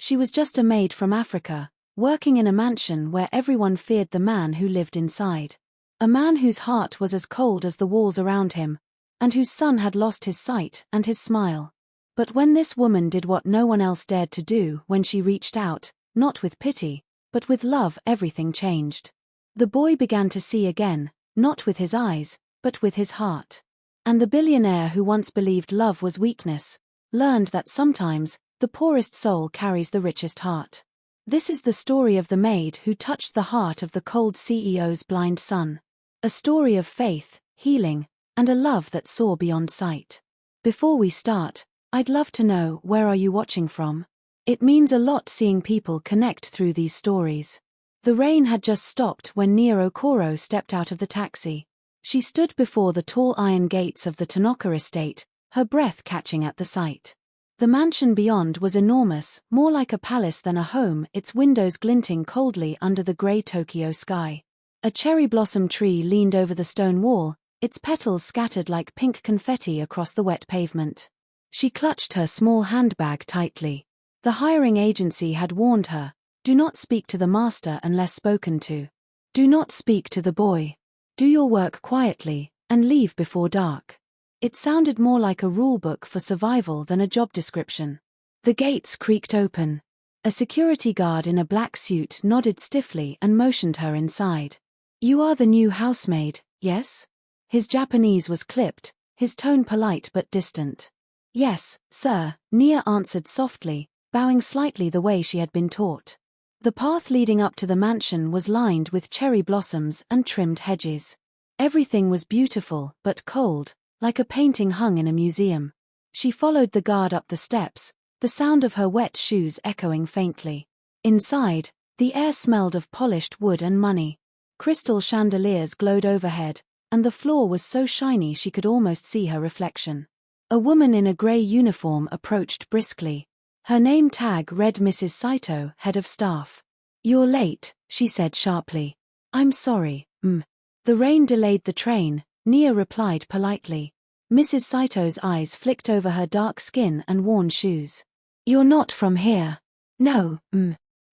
She was just a maid from Africa, working in a mansion where everyone feared the man who lived inside. A man whose heart was as cold as the walls around him, and whose son had lost his sight and his smile. But when this woman did what no one else dared to do, when she reached out, not with pity, but with love, everything changed. The boy began to see again, not with his eyes, but with his heart. And the billionaire who once believed love was weakness, learned that sometimes, the poorest soul carries the richest heart. This is the story of the maid who touched the heart of the cold CEO's blind son. A story of faith, healing, and a love that saw beyond sight. Before we start, I'd love to know, where are you watching from? It means a lot seeing people connect through these stories. The rain had just stopped when Nia Okoro stepped out of the taxi. She stood before the tall iron gates of the Tanaka estate, her breath catching at the sight. The mansion beyond was enormous, more like a palace than a home, its windows glinting coldly under the grey Tokyo sky. A cherry blossom tree leaned over the stone wall, its petals scattered like pink confetti across the wet pavement. She clutched her small handbag tightly. The hiring agency had warned her, do not speak to the master unless spoken to. Do not speak to the boy. Do your work quietly, and leave before dark. It sounded more like a rulebook for survival than a job description. The gates creaked open. A security guard in a black suit nodded stiffly and motioned her inside. You are the new housemaid, yes? His Japanese was clipped, his tone polite but distant. Yes, sir, Nia answered softly, bowing slightly the way she had been taught. The path leading up to the mansion was lined with cherry blossoms and trimmed hedges. Everything was beautiful but cold, like a painting hung in a museum. She followed the guard up the steps, the sound of her wet shoes echoing faintly. Inside, the air smelled of polished wood and money. Crystal chandeliers glowed overhead, and the floor was so shiny she could almost see her reflection. A woman in a grey uniform approached briskly. Her name tag read Mrs. Saito, head of staff. You're late, she said sharply. I'm sorry, The rain delayed the train, Nia replied politely. Mrs. Saito's eyes flicked over her dark skin and worn shoes. You're not from here. No,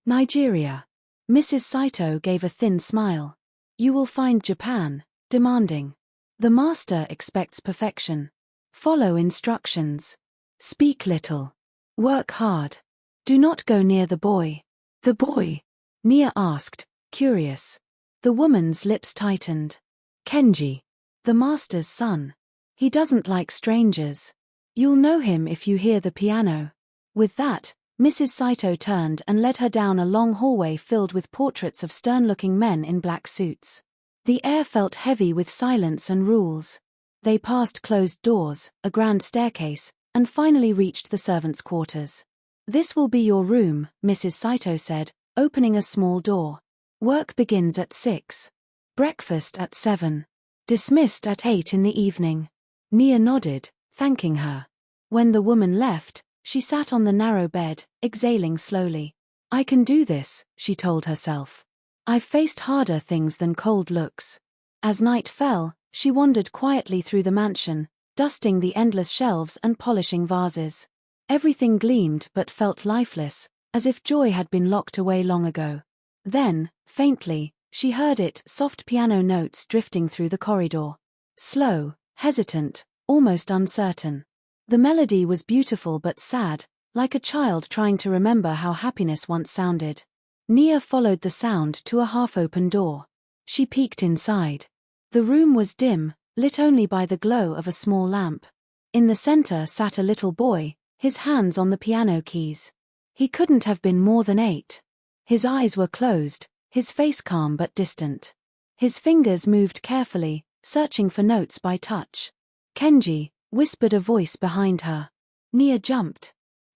Nigeria. Mrs. Saito gave a thin smile. You will find Japan demanding. The master expects perfection. Follow instructions. Speak little. Work hard. Do not go near the boy. The boy? Nia asked, curious. The woman's lips tightened. Kenji. The master's son. He doesn't like strangers. You'll know him if you hear the piano. With that, Mrs. Saito turned and led her down a long hallway filled with portraits of stern-looking men in black suits. The air felt heavy with silence and rules. They passed closed doors, a grand staircase, and finally reached the servants' quarters. This will be your room, Mrs. Saito said, opening a small door. Work begins at 6. Breakfast at 7. Dismissed at 8 in the evening. Nia nodded, thanking her. When the woman left, she sat on the narrow bed, exhaling slowly. I can do this, she told herself. I've faced harder things than cold looks. As night fell, she wandered quietly through the mansion, dusting the endless shelves and polishing vases. Everything gleamed but felt lifeless, as if joy had been locked away long ago. Then, faintly, she heard it, soft piano notes drifting through the corridor. Slow, hesitant, almost uncertain. The melody was beautiful but sad, like a child trying to remember how happiness once sounded. Nia followed the sound to a half-open door. She peeked inside. The room was dim, lit only by the glow of a small lamp. In the center sat a little boy, his hands on the piano keys. He couldn't have been more than 8. His eyes were closed, his face calm but distant. His fingers moved carefully, searching for notes by touch. Kenji, whispered a voice behind her. Nia jumped.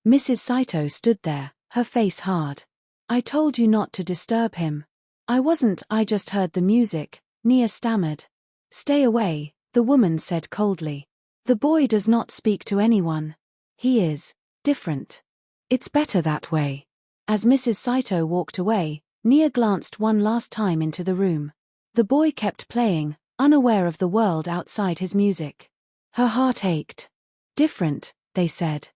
Mrs. Saito stood there, her face hard. I told you not to disturb him. I just heard the music, Nia stammered. Stay away, the woman said coldly. The boy does not speak to anyone. He is different. It's better that way. As Mrs. Saito walked away, Nia glanced one last time into the room. The boy kept playing, unaware of the world outside his music. Her heart ached. Different, they said.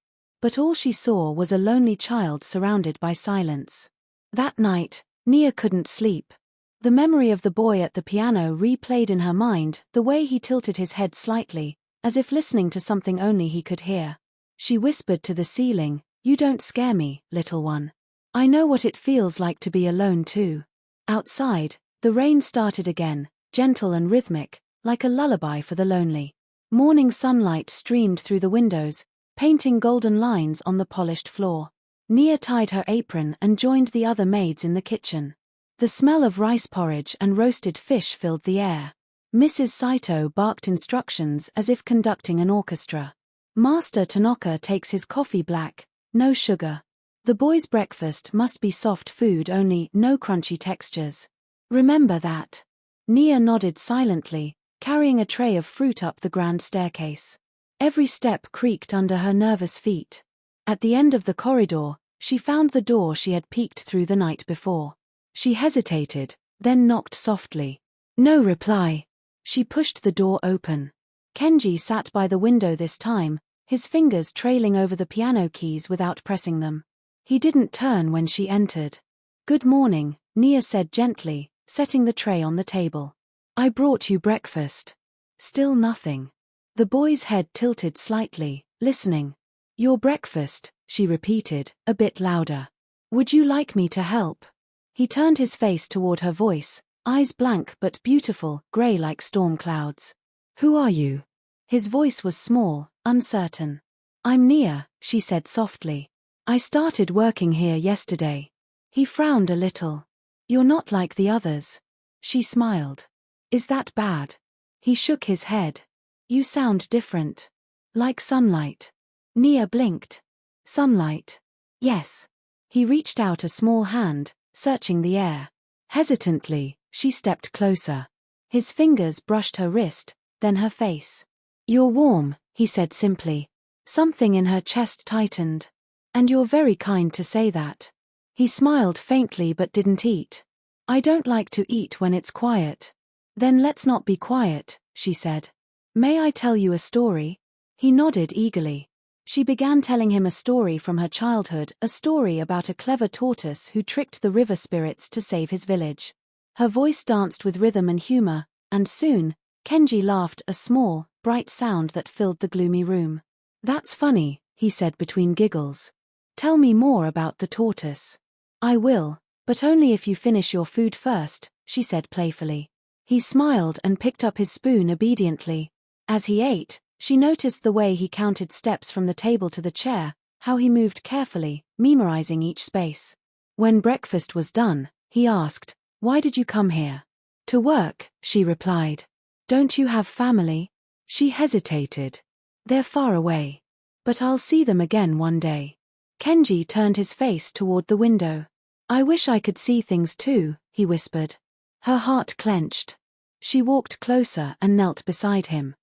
But all she saw was a lonely child surrounded by silence. That night, Nia couldn't sleep. The memory of the boy at the piano replayed in her mind, the way he tilted his head slightly, as if listening to something only he could hear. She whispered to the ceiling, "You don't scare me, little one. I know what it feels like to be alone too." Outside, the rain started again, gentle and rhythmic, like a lullaby for the lonely. Morning sunlight streamed through the windows, painting golden lines on the polished floor. Nia tied her apron and joined the other maids in the kitchen. The smell of rice porridge and roasted fish filled the air. Mrs. Saito barked instructions as if conducting an orchestra. Master Tanaka takes his coffee black, no sugar. The boys' breakfast must be soft food only, no crunchy textures. Remember that. Nia nodded silently, carrying a tray of fruit up the grand staircase. Every step creaked under her nervous feet. At the end of the corridor, she found the door she had peeked through the night before. She hesitated, then knocked softly. No reply. She pushed the door open. Kenji sat by the window this time, his fingers trailing over the piano keys without pressing them. He didn't turn when she entered. "Good morning," Nia said gently, setting the tray on the table. "I brought you breakfast." Still nothing. The boy's head tilted slightly, listening. "Your breakfast," she repeated, a bit louder. "Would you like me to help?" He turned his face toward her voice, eyes blank but beautiful, gray like storm clouds. "Who are you?" His voice was small, uncertain. "I'm Nia," she said softly. "I started working here yesterday." He frowned a little. "You're not like the others." She smiled. "Is that bad?" He shook his head. "You sound different. Like sunlight." Nia blinked. "Sunlight?" "Yes." He reached out a small hand, searching the air. Hesitantly, she stepped closer. His fingers brushed her wrist, then her face. "You're warm," he said simply. Something in her chest tightened. "And you're very kind to say that." He smiled faintly but didn't eat. "I don't like to eat when it's quiet." "Then let's not be quiet," she said. "May I tell you a story?" He nodded eagerly. She began telling him a story from her childhood, a story about a clever tortoise who tricked the river spirits to save his village. Her voice danced with rhythm and humor, and soon, Kenji laughed, a small, bright sound that filled the gloomy room. "That's funny," he said between giggles. "Tell me more about the tortoise." "I will, but only if you finish your food first," she said playfully. He smiled and picked up his spoon obediently. As he ate, she noticed the way he counted steps from the table to the chair, how he moved carefully, memorizing each space. When breakfast was done, he asked, "Why did you come here?" "To work," she replied. "Don't you have family?" She hesitated. "They're far away. But I'll see them again one day." Kenji turned his face toward the window. "I wish I could see things too," he whispered. Her heart clenched. She walked closer and knelt beside him.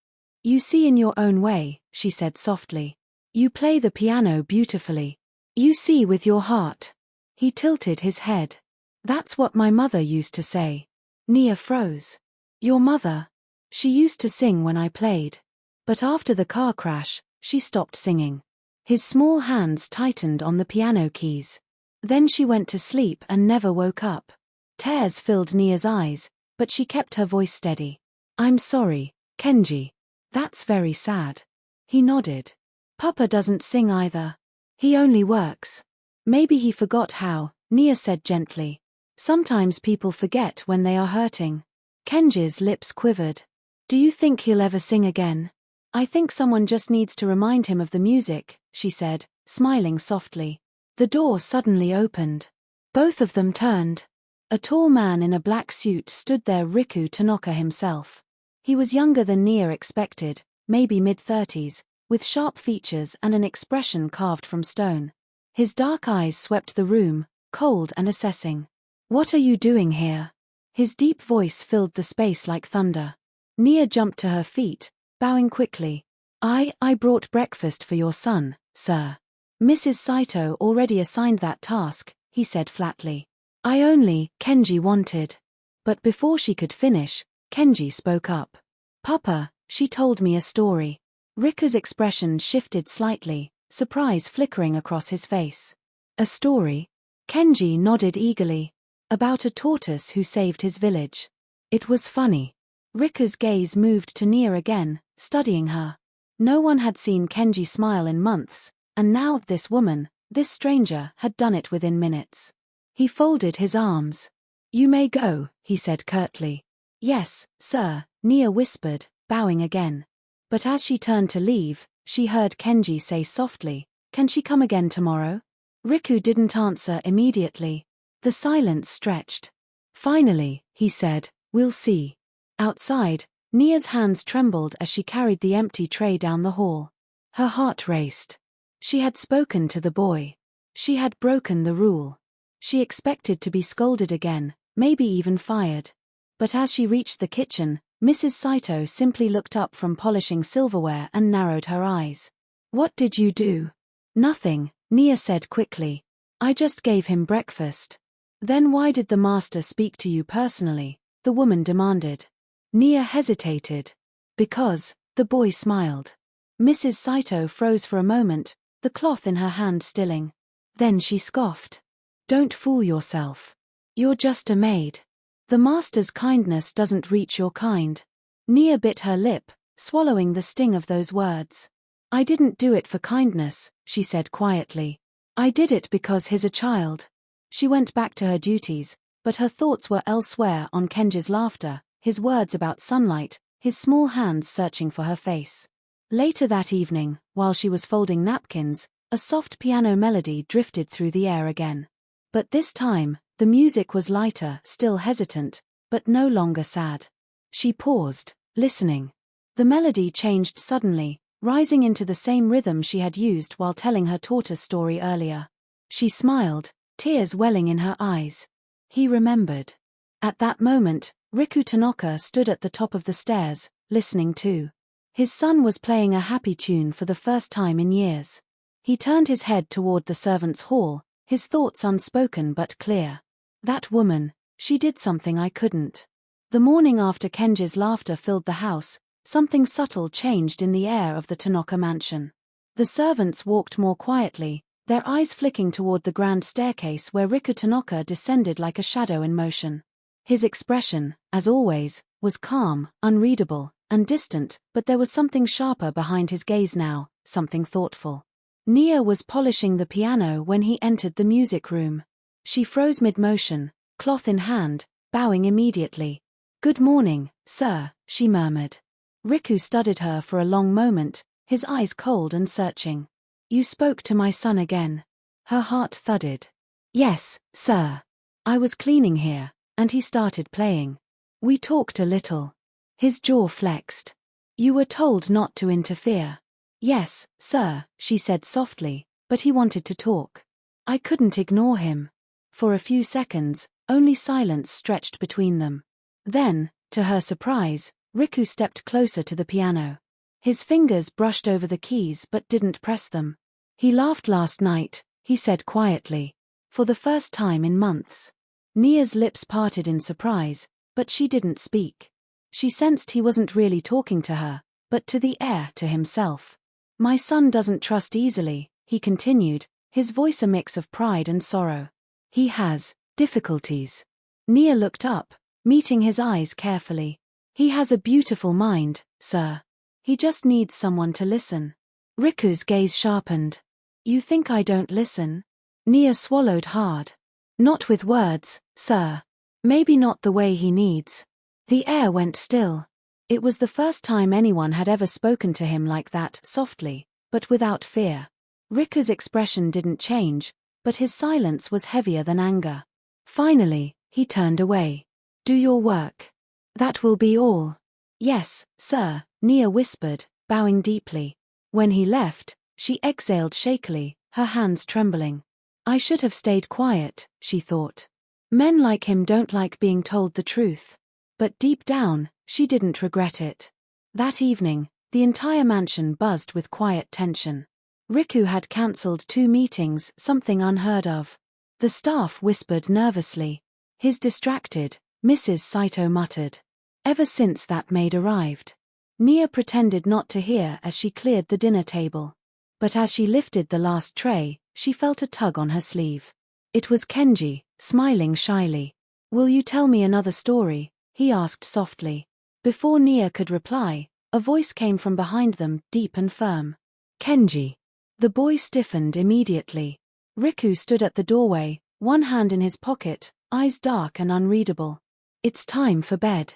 "You see in your own way," she said softly. "You play the piano beautifully. You see with your heart." He tilted his head. "That's what my mother used to say." Nia froze. "Your mother?" "She used to sing when I played. But after the car crash, she stopped singing." His small hands tightened on the piano keys. "Then she went to sleep and never woke up." Tears filled Nia's eyes, but she kept her voice steady. "I'm sorry, Kenji. That's very sad." He nodded. "Papa doesn't sing either. He only works." "Maybe he forgot how," Nia said gently. "Sometimes people forget when they are hurting." Kenji's lips quivered. "Do you think he'll ever sing again?" "I think someone just needs to remind him of the music," she said, smiling softly. The door suddenly opened. Both of them turned. A tall man in a black suit stood there, Riku Tanaka himself. He was younger than Nia expected, maybe mid-30s, with sharp features and an expression carved from stone. His dark eyes swept the room, cold and assessing. "What are you doing here?" His deep voice filled the space like thunder. Nia jumped to her feet, bowing quickly. I brought breakfast for your son, sir." "Mrs. Saito already assigned that task," he said flatly. Kenji wanted." But before she could finish, Kenji spoke up. "Papa, she told me a story." Riku's expression shifted slightly. surprise flickering across his face. A story? Kenji nodded eagerly. About a tortoise who saved his village. It was funny. Riku's gaze moved to Nia again, studying her. No one had seen Kenji smile in months, and now this woman, this stranger, had done it within minutes. He folded his arms. "You may go," he said curtly. "Yes, sir," Nia whispered, bowing again. But as she turned to leave, she heard Kenji say softly, "Can she come again tomorrow?" Riku didn't answer immediately. The silence stretched. Finally, he said, "We'll see." Outside, Nia's hands trembled as she carried the empty tray down the hall. Her heart raced. She had spoken to the boy. She had broken the rule. She expected to be scolded again, maybe even fired. But as she reached the kitchen, Mrs. Saito simply looked up from polishing silverware and narrowed her eyes. "What did you do?" "Nothing," Nia said quickly. "I just gave him breakfast." "Then why did the master speak to you personally?" the woman demanded. Nia hesitated. "Because," the boy smiled. Mrs. Saito froze for a moment, the cloth in her hand stilling. Then she scoffed. "Don't fool yourself. You're just a maid. The master's kindness doesn't reach your kind." Nia bit her lip, swallowing the sting of those words. "I didn't do it for kindness," she said quietly. "I did it because he's a child." She went back to her duties, but her thoughts were elsewhere, on Kenji's laughter, his words about sunlight, his small hands searching for her face. Later that evening, while she was folding napkins, a soft piano melody drifted through the air again. But this time, the music was lighter, still hesitant, but no longer sad. She paused, listening. The melody changed suddenly, rising into the same rhythm she had used while telling her tortoise story earlier. She smiled, tears welling in her eyes. He remembered. At that moment, Riku Tanaka stood at the top of the stairs, listening too. His son was playing a happy tune for the first time in years. He turned his head toward the servants' hall, his thoughts unspoken but clear. "That woman, she did something I couldn't." The morning after Kenji's laughter filled the house, something subtle changed in the air of the Tanaka mansion. The servants walked more quietly, their eyes flicking toward the grand staircase where Riku Tanaka descended like a shadow in motion. His expression, as always, was calm, unreadable, and distant, but there was something sharper behind his gaze now, something thoughtful. Nia was polishing the piano when he entered the music room. She froze mid-motion, cloth in hand, bowing immediately. "Good morning, sir," she murmured. Riku studied her for a long moment, his eyes cold and searching. "You spoke to my son again." Her heart thudded. "Yes, sir. I was cleaning here, and he started playing. We talked a little." His jaw flexed. "You were told not to interfere." "Yes, sir," she said softly, "but he wanted to talk. I couldn't ignore him." For a few seconds, only silence stretched between them. Then, to her surprise, Riku stepped closer to the piano. His fingers brushed over the keys but didn't press them. "He laughed last night," he said quietly. "For the first time in months." Nia's lips parted in surprise, but she didn't speak. She sensed he wasn't really talking to her, but to the air, to himself. "My son doesn't trust easily," he continued, his voice a mix of pride and sorrow. "He has difficulties." Nia looked up, meeting his eyes carefully. "He has a beautiful mind, sir. He just needs someone to listen." Riku's gaze sharpened. "You think I don't listen?" Nia swallowed hard. "Not with words, sir. Maybe not the way he needs." The air went still. It was the first time anyone had ever spoken to him like that, softly, but without fear. Riku's expression didn't change, but his silence was heavier than anger. Finally, he turned away. "Do your work. That will be all." "Yes, sir," Nia whispered, bowing deeply. When he left, she exhaled shakily, her hands trembling. "I should have stayed quiet," she thought. Men like him don't like being told the truth. But deep down, she didn't regret it. That evening, the entire mansion buzzed with quiet tension. Riku had cancelled 2 meetings, something unheard of. The staff whispered nervously. "He's distracted," Mrs. Saito muttered. Ever since that maid arrived. Nia pretended not to hear as she cleared the dinner table. But as she lifted the last tray, she felt a tug on her sleeve. It was Kenji, smiling shyly. "Will you tell me another story?" he asked softly. Before Nia could reply, a voice came from behind them, deep and firm. "Kenji." The boy stiffened immediately. Riku stood at the doorway, one hand in his pocket, eyes dark and unreadable. "It's time for bed."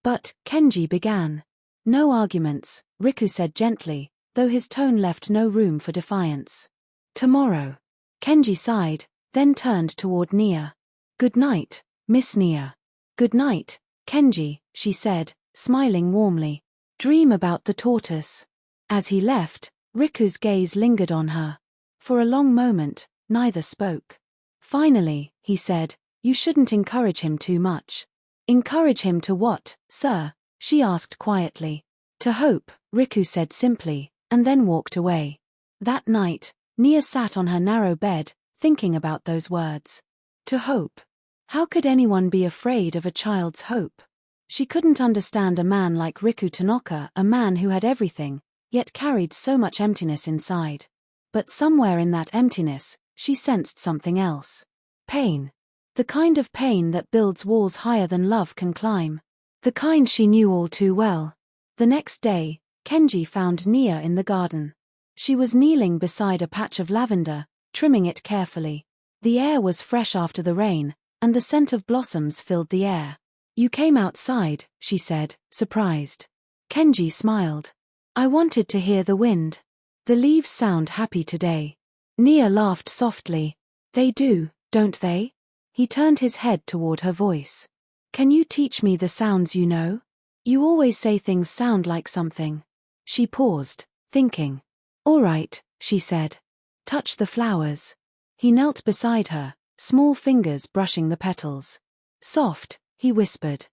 "But," Kenji began. "No arguments," Riku said gently, though his tone left no room for defiance. "Tomorrow." Kenji sighed, then turned toward Nia. "Good night, Miss Nia." "Good night, Kenji," she said, smiling warmly. "Dream about the tortoise." As he left, Riku's gaze lingered on her. For a long moment, neither spoke. Finally, he said, "You shouldn't encourage him too much." "Encourage him to what, sir?" she asked quietly. "To hope," Riku said simply, and then walked away. That night, Nia sat on her narrow bed, thinking about those words. To hope. How could anyone be afraid of a child's hope? She couldn't understand a man like Riku Tanaka, a man who had everything, yet carried so much emptiness inside. But somewhere in that emptiness, she sensed something else. Pain. The kind of pain that builds walls higher than love can climb. The kind she knew all too well. The next day, Kenji found Nia in the garden. She was kneeling beside a patch of lavender, trimming it carefully. The air was fresh after the rain, and the scent of blossoms filled the air. "You came outside," she said, surprised. Kenji smiled. "I wanted to hear the wind. The leaves sound happy today." Nia laughed softly. "They do, don't they?" He turned his head toward her voice. "Can you teach me the sounds you know? You always say things sound like something." She paused, thinking. "All right," she said. "Touch the flowers." He knelt beside her, small fingers brushing the petals. "Soft," he whispered.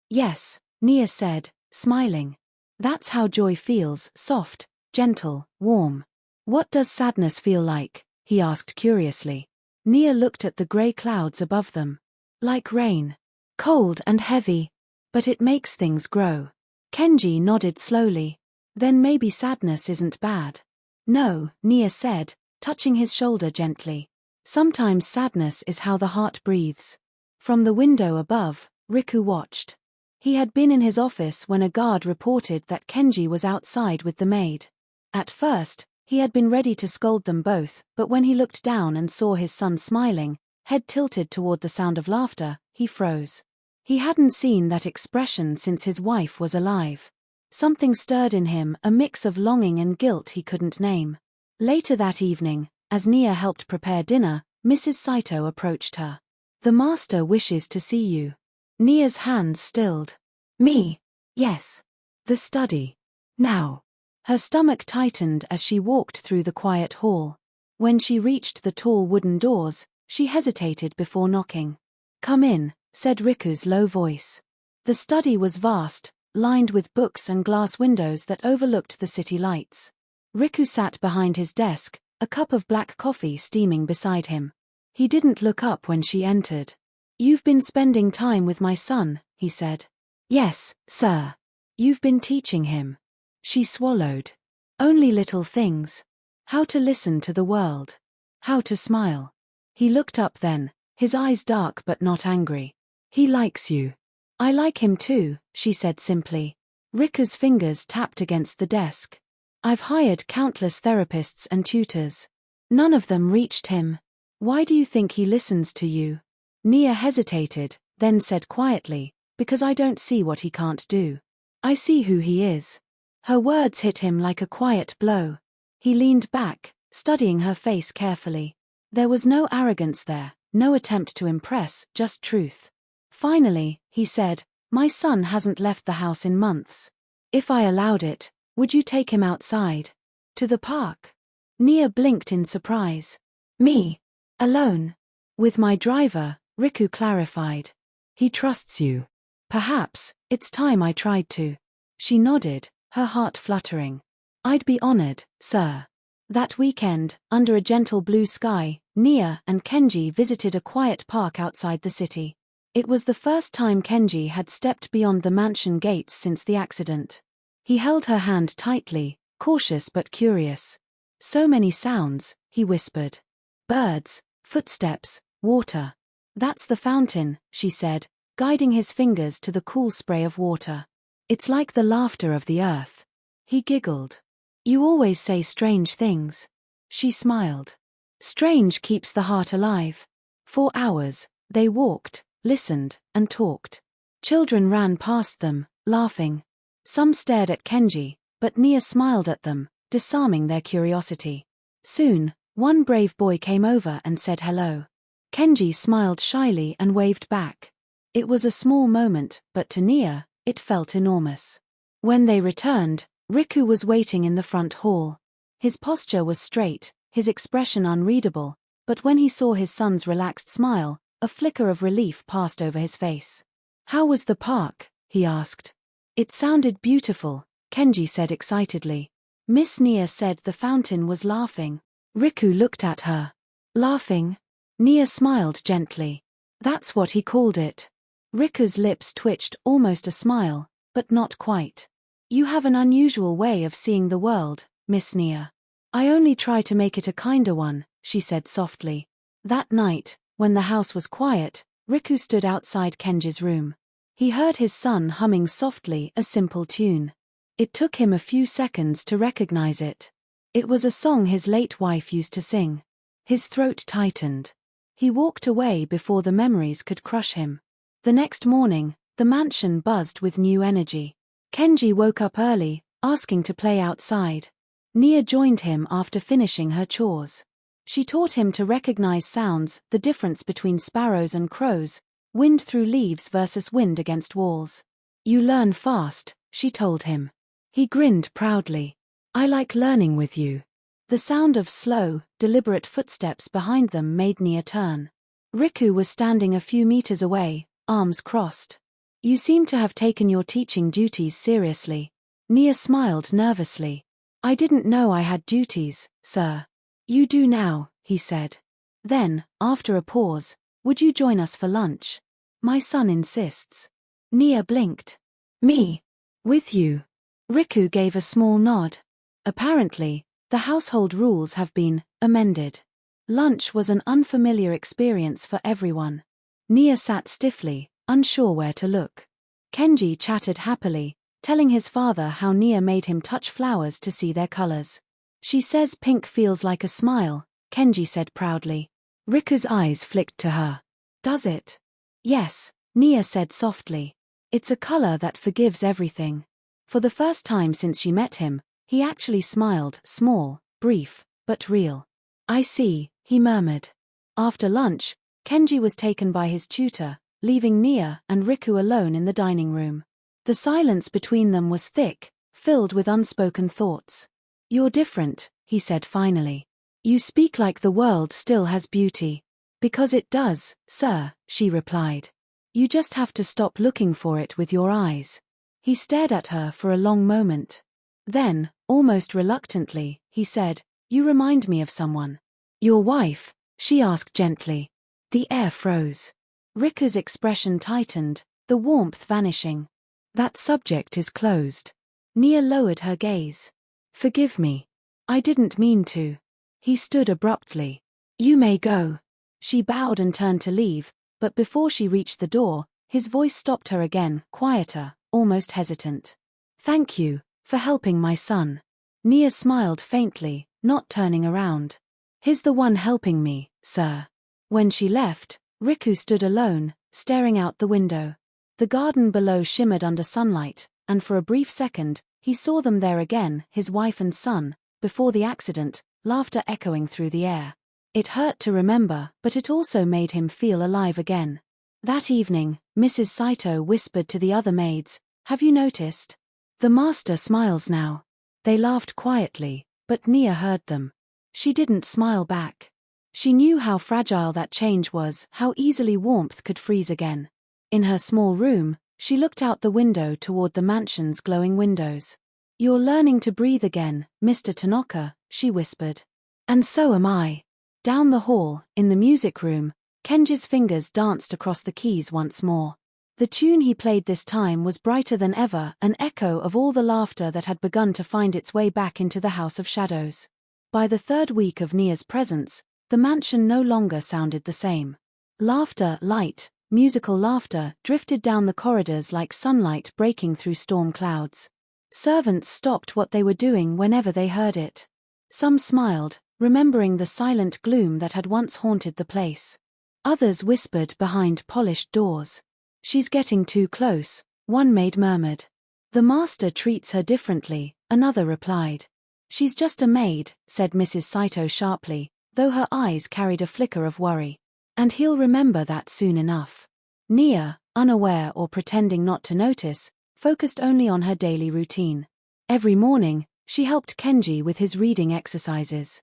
"Yes," Nia said, smiling. "That's how joy feels, soft, gentle, warm." "What does sadness feel like?" he asked curiously. Nia looked at the gray clouds above them. "Like rain. Cold and heavy. But it makes things grow." Kenji nodded slowly. "Then maybe sadness isn't bad." "No," Nia said, touching his shoulder gently. "Sometimes sadness is how the heart breathes." From the window above, Riku watched. He had been in his office when a guard reported that Kenji was outside with the maid. At first, he had been ready to scold them both, but when he looked down and saw his son smiling, head tilted toward the sound of laughter, he froze. He hadn't seen that expression since his wife was alive. Something stirred in him, a mix of longing and guilt he couldn't name. Later that evening, as Nia helped prepare dinner, Mrs. Saito approached her. "The master wishes to see you." Nia's hands stilled. "Me?" "Yes." "The study." "Now." Her stomach tightened as she walked through the quiet hall. When she reached the tall wooden doors, she hesitated before knocking. "Come in," said Riku's low voice. The study was vast, lined with books and glass windows that overlooked the city lights. Riku sat behind his desk, a cup of black coffee steaming beside him. He didn't look up when she entered. "You've been spending time with my son," he said. "Yes, sir." "You've been teaching him." She swallowed. "Only little things. How to listen to the world. How to smile." He looked up then, his eyes dark but not angry. "He likes you." "I like him too," she said simply. Riku's fingers tapped against the desk. "I've hired countless therapists and tutors. None of them reached him. Why do you think he listens to you?" Nia hesitated, then said quietly, "Because I don't see what he can't do. I see who he is." Her words hit him like a quiet blow. He leaned back, studying her face carefully. There was no arrogance there, no attempt to impress, just truth. Finally, he said, "My son hasn't left the house in months. If I allowed it, would you take him outside? To the park?" Nia blinked in surprise. "Me? Alone?" "With my driver," Riku clarified. "He trusts you." "Perhaps, it's time I tried to." She nodded, her heart fluttering. "I'd be honored, sir." That weekend, under a gentle blue sky, Nia and Kenji visited a quiet park outside the city. It was the first time Kenji had stepped beyond the mansion gates since the accident. He held her hand tightly, cautious but curious. So many sounds, he whispered. Birds, footsteps, water. That's the fountain, she said, guiding his fingers to the cool spray of water. It's like the laughter of the earth. He giggled. You always say strange things. She smiled. Strange keeps the heart alive. For hours, they walked, listened, and talked. Children ran past them, laughing. Some stared at Kenji, but Nia smiled at them, disarming their curiosity. Soon, one brave boy came over and said hello. Kenji smiled shyly and waved back. It was a small moment, but to Nia, it felt enormous. When they returned, Riku was waiting in the front hall. His posture was straight, his expression unreadable, but when he saw his son's relaxed smile, a flicker of relief passed over his face. How was the park? He asked. It sounded beautiful, Kenji said excitedly. Miss Nia said the fountain was laughing. Riku looked at her. Laughing? Nia smiled gently. That's what he called it. Riku's lips twitched, almost a smile, but not quite. You have an unusual way of seeing the world, Miss Nia. I only try to make it a kinder one, she said softly. That night, when the house was quiet, Riku stood outside Kenji's room. He heard his son humming softly a simple tune. It took him a few seconds to recognize it. It was a song his late wife used to sing. His throat tightened. He walked away before the memories could crush him. The next morning, the mansion buzzed with new energy. Kenji woke up early, asking to play outside. Nia joined him after finishing her chores. She taught him to recognize sounds, the difference between sparrows and crows, wind through leaves versus wind against walls. You learn fast, she told him. He grinned proudly. I like learning with you. The sound of slow, deliberate footsteps behind them made Nia turn. Riku was standing a few meters away, arms crossed. You seem to have taken your teaching duties seriously. Nia smiled nervously. I didn't know I had duties, sir. You do now, he said. Then, after a pause, would you join us for lunch? My son insists. Nia blinked. Me? With you? Riku gave a small nod. Apparently, the household rules have been amended. Lunch was an unfamiliar experience for everyone. Nia sat stiffly, unsure where to look. Kenji chatted happily, telling his father how Nia made him touch flowers to see their colors. She says pink feels like a smile, Kenji said proudly. Riku's eyes flicked to her. Does it? Yes, Nia said softly. It's a color that forgives everything. For the first time since she met him, he actually smiled, small, brief, but real. I see, he murmured. After lunch, Kenji was taken by his tutor, leaving Nia and Riku alone in the dining room. The silence between them was thick, filled with unspoken thoughts. You're different, he said finally. You speak like the world still has beauty. Because it does, sir, she replied. You just have to stop looking for it with your eyes. He stared at her for a long moment. Then, almost reluctantly, he said, You remind me of someone. Your wife? She asked gently. The air froze. Riku's expression tightened, the warmth vanishing. That subject is closed. Nia lowered her gaze. Forgive me. I didn't mean to. He stood abruptly. You may go. She bowed and turned to leave, but before she reached the door, his voice stopped her again, quieter, almost hesitant. Thank you, for helping my son. Nia smiled faintly, not turning around. He's the one helping me, sir. When she left, Riku stood alone, staring out the window. The garden below shimmered under sunlight, and for a brief second, he saw them there again, his wife and son, before the accident, laughter echoing through the air. It hurt to remember, but it also made him feel alive again. That evening, Mrs. Saito whispered to the other maids, Have you noticed? The master smiles now. They laughed quietly, but Nia heard them. She didn't smile back. She knew how fragile that change was, how easily warmth could freeze again. In her small room, she looked out the window toward the mansion's glowing windows. You're learning to breathe again, Mr. Tanaka, she whispered. And so am I. Down the hall, in the music room, Kenji's fingers danced across the keys once more. The tune he played this time was brighter than ever, an echo of all the laughter that had begun to find its way back into the House of Shadows. By the third week of Nia's presence, the mansion no longer sounded the same. Laughter, light, musical laughter, drifted down the corridors like sunlight breaking through storm clouds. Servants stopped what they were doing whenever they heard it. Some smiled, remembering the silent gloom that had once haunted the place. Others whispered behind polished doors. "She's getting too close," one maid murmured. "The master treats her differently," another replied. "She's just a maid," said Mrs. Saito sharply, though her eyes carried a flicker of worry. "And he'll remember that soon enough." Nia, unaware or pretending not to notice, focused only on her daily routine. Every morning, she helped Kenji with his reading exercises.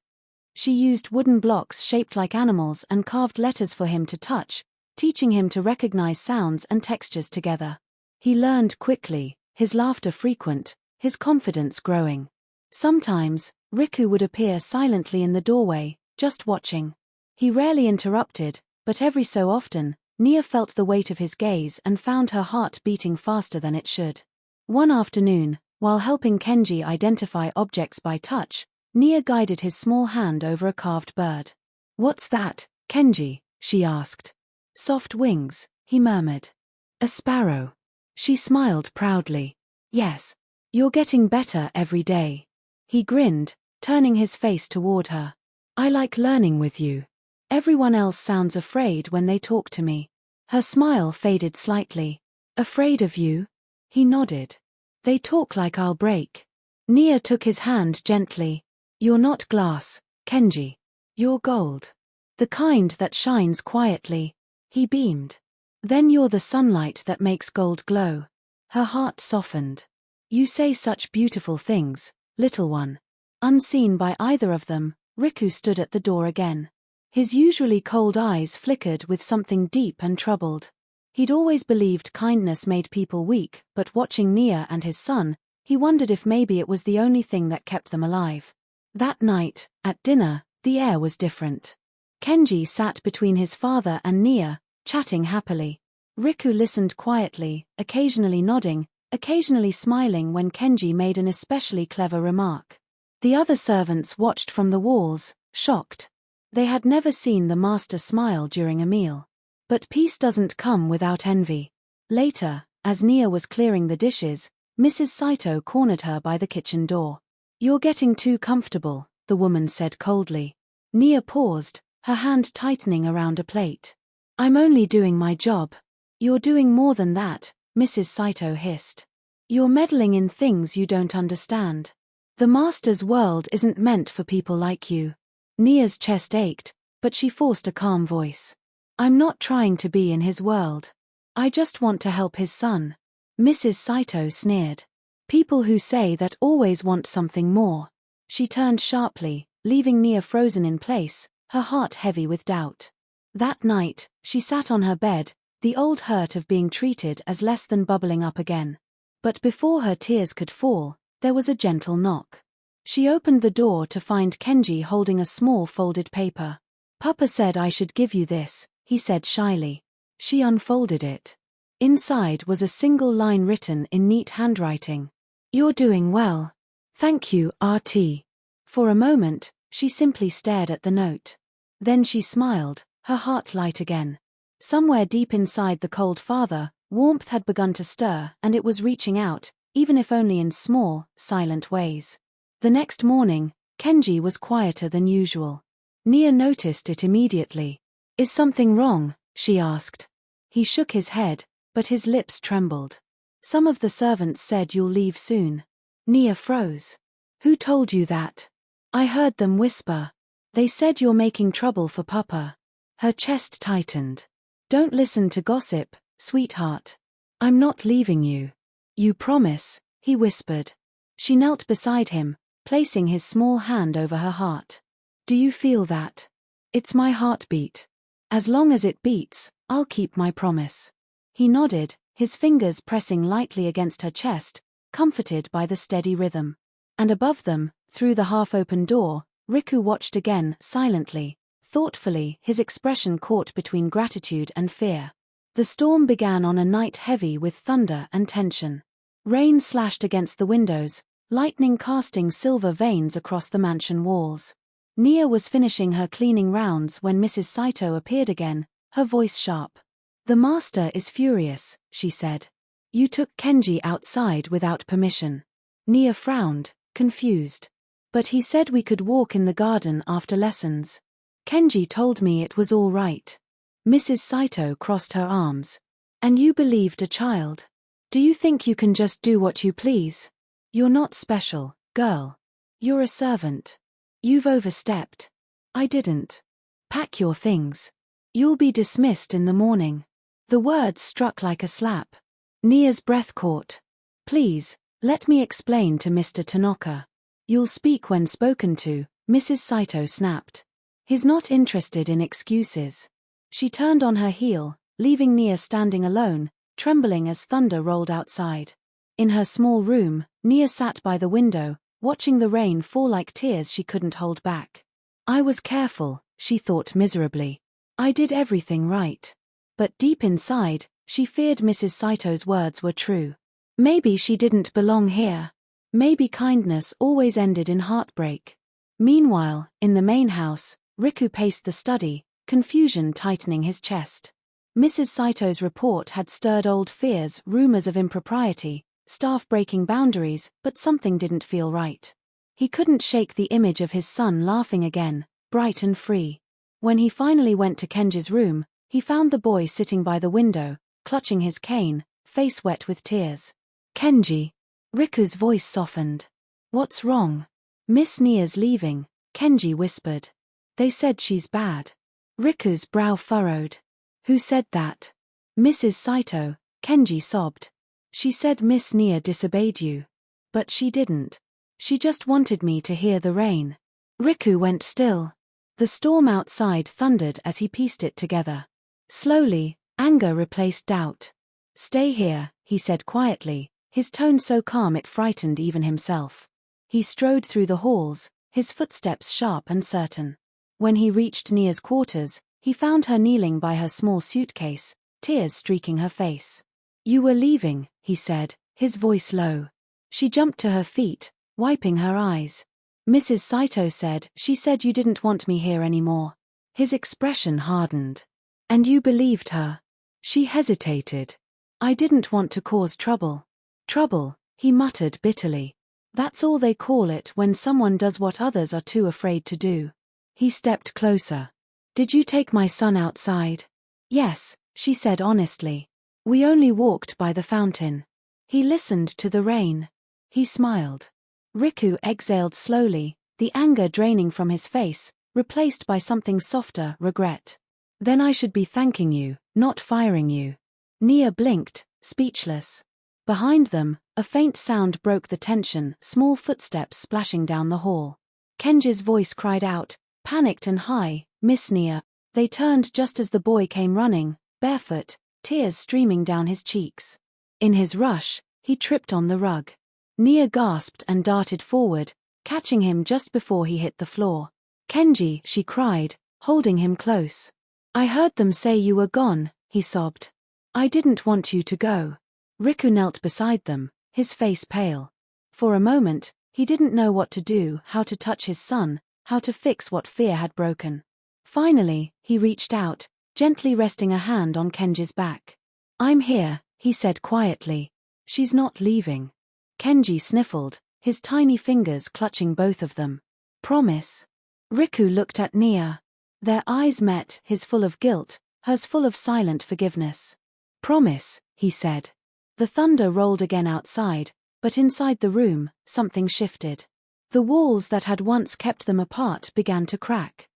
She used wooden blocks shaped like animals and carved letters for him to touch, teaching him to recognize sounds and textures together. He learned quickly, his laughter frequent, his confidence growing. Sometimes, Riku would appear silently in the doorway, just watching. He rarely interrupted, but every so often, Nia felt the weight of his gaze and found her heart beating faster than it should. One afternoon, while helping Kenji identify objects by touch, Nia guided his small hand over a carved bird. "What's that, Kenji?" she asked. "Soft wings," he murmured. "A sparrow." She smiled proudly. "Yes. You're getting better every day." He grinned, turning his face toward her. "I like learning with you. Everyone else sounds afraid when they talk to me." Her smile faded slightly. "Afraid of you?" He nodded. "They talk like I'll break." Nia took his hand gently. "You're not glass, Kenji. You're gold. The kind that shines quietly." He beamed. "Then you're the sunlight that makes gold glow." Her heart softened. "You say such beautiful things, little one." Unseen by either of them, Riku stood at the door again. His usually cold eyes flickered with something deep and troubled. He'd always believed kindness made people weak, but watching Nia and his son, he wondered if maybe it was the only thing that kept them alive. That night, at dinner, the air was different. Kenji sat between his father and Nia, chatting happily. Riku listened quietly, occasionally nodding, occasionally smiling when Kenji made an especially clever remark. The other servants watched from the walls, shocked. They had never seen the master smile during a meal. But peace doesn't come without envy. Later, as Nia was clearing the dishes, Mrs. Saito cornered her by the kitchen door. "You're getting too comfortable," the woman said coldly. Nia paused, her hand tightening around a plate. "I'm only doing my job." "You're doing more than that," Mrs. Saito hissed. "You're meddling in things you don't understand. The master's world isn't meant for people like you." Nia's chest ached, but she forced a calm voice. "I'm not trying to be in his world. I just want to help his son." Mrs. Saito sneered. "People who say that always want something more." She turned sharply, leaving Nia frozen in place, her heart heavy with doubt. That night, she sat on her bed, the old hurt of being treated as less than bubbling up again. But before her tears could fall, there was a gentle knock. She opened the door to find Kenji holding a small folded paper. "Papa said I should give you this," he said shyly. She unfolded it. Inside was a single line written in neat handwriting. "You're doing well. Thank you, RT." For a moment, she simply stared at the note. Then she smiled, her heart light again. Somewhere deep inside the cold father, warmth had begun to stir, and it was reaching out, even if only in small, silent ways. The next morning, Kenji was quieter than usual. Nia noticed it immediately. "Is something wrong?" she asked. He shook his head, but his lips trembled. "Some of the servants said you'll leave soon." Nia froze. "Who told you that?" "I heard them whisper. They said you're making trouble for Papa." Her chest tightened. "Don't listen to gossip, sweetheart. I'm not leaving you." "You promise," he whispered. She knelt beside him, placing his small hand over her heart. "Do you feel that?" "It's my heartbeat. As long as it beats, I'll keep my promise." He nodded, his fingers pressing lightly against her chest, comforted by the steady rhythm. And above them, through the half-open door, Riku watched again, silently, thoughtfully, his expression caught between gratitude and fear. The storm began on a night heavy with thunder and tension. Rain slashed against the windows, lightning casting silver veins across the mansion walls. Nia was finishing her cleaning rounds when Mrs. Saito appeared again, her voice sharp. "The master is furious," she said. "You took Kenji outside without permission." Nia frowned, confused. "But he said we could walk in the garden after lessons. Kenji told me it was all right." Mrs. Saito crossed her arms. "And you believed a child? Do you think you can just do what you please? You're not special, girl. You're a servant. You've overstepped." "I didn't." "Pack your things. You'll be dismissed in the morning." The words struck like a slap. Nia's breath caught. "Please, let me explain to Mr. Tanaka." "You'll speak when spoken to," Mrs. Saito snapped. "He's not interested in excuses." She turned on her heel, leaving Nia standing alone, trembling as thunder rolled outside. In her small room, Nia sat by the window, watching the rain fall like tears she couldn't hold back. "I was careful," she thought miserably. "I did everything right." But deep inside, she feared Mrs. Saito's words were true. Maybe she didn't belong here. Maybe kindness always ended in heartbreak. Meanwhile, in the main house, Riku paced the study, confusion tightening his chest. Mrs. Saito's report had stirred old fears, rumors of impropriety, staff breaking boundaries, but something didn't feel right. He couldn't shake the image of his son laughing again, bright and free. When he finally went to Kenji's room, he found the boy sitting by the window, clutching his cane, face wet with tears. "Kenji." Riku's voice softened. "What's wrong?" "Miss Nia's leaving," Kenji whispered. "They said she's bad." Riku's brow furrowed. "Who said that?" "Mrs. Saito," Kenji sobbed. "She said Miss Nia disobeyed you." "But she didn't. She just wanted me to hear the rain." Riku went still. The storm outside thundered as he pieced it together. Slowly, anger replaced doubt. "Stay here," he said quietly, his tone so calm it frightened even himself. He strode through the halls, his footsteps sharp and certain. When he reached Nia's quarters, he found her kneeling by her small suitcase, tears streaking her face. "You were leaving," he said, his voice low. She jumped to her feet, wiping her eyes. "Mrs. Saito said, she said you didn't want me here anymore." His expression hardened. "And you believed her?" She hesitated. "I didn't want to cause trouble." "Trouble," he muttered bitterly. "That's all they call it when someone does what others are too afraid to do." He stepped closer. "Did you take my son outside?" "Yes," she said honestly. "We only walked by the fountain." He listened to the rain. He smiled. Riku exhaled slowly, the anger draining from his face, replaced by something softer, regret. "Then I should be thanking you, not firing you." Nia blinked, speechless. Behind them, a faint sound broke the tension, small footsteps splashing down the hall. Kenji's voice cried out, panicked and high, "Miss Nia." They turned just as the boy came running, barefoot, tears streaming down his cheeks. In his rush, he tripped on the rug. Nia gasped and darted forward, catching him just before he hit the floor. "Kenji," she cried, holding him close. "I heard them say you were gone," he sobbed. "I didn't want you to go." Riku knelt beside them, his face pale. For a moment, he didn't know what to do, how to touch his son, how to fix what fear had broken. Finally, he reached out, gently resting a hand on Kenji's back. "I'm here," he said quietly. "She's not leaving." Kenji sniffled, his tiny fingers clutching both of them. "Promise?" Riku looked at Nia. Their eyes met, his full of guilt, hers full of silent forgiveness. "Promise," he said. The thunder rolled again outside, but inside the room, something shifted. The walls that had once kept them apart began to crack.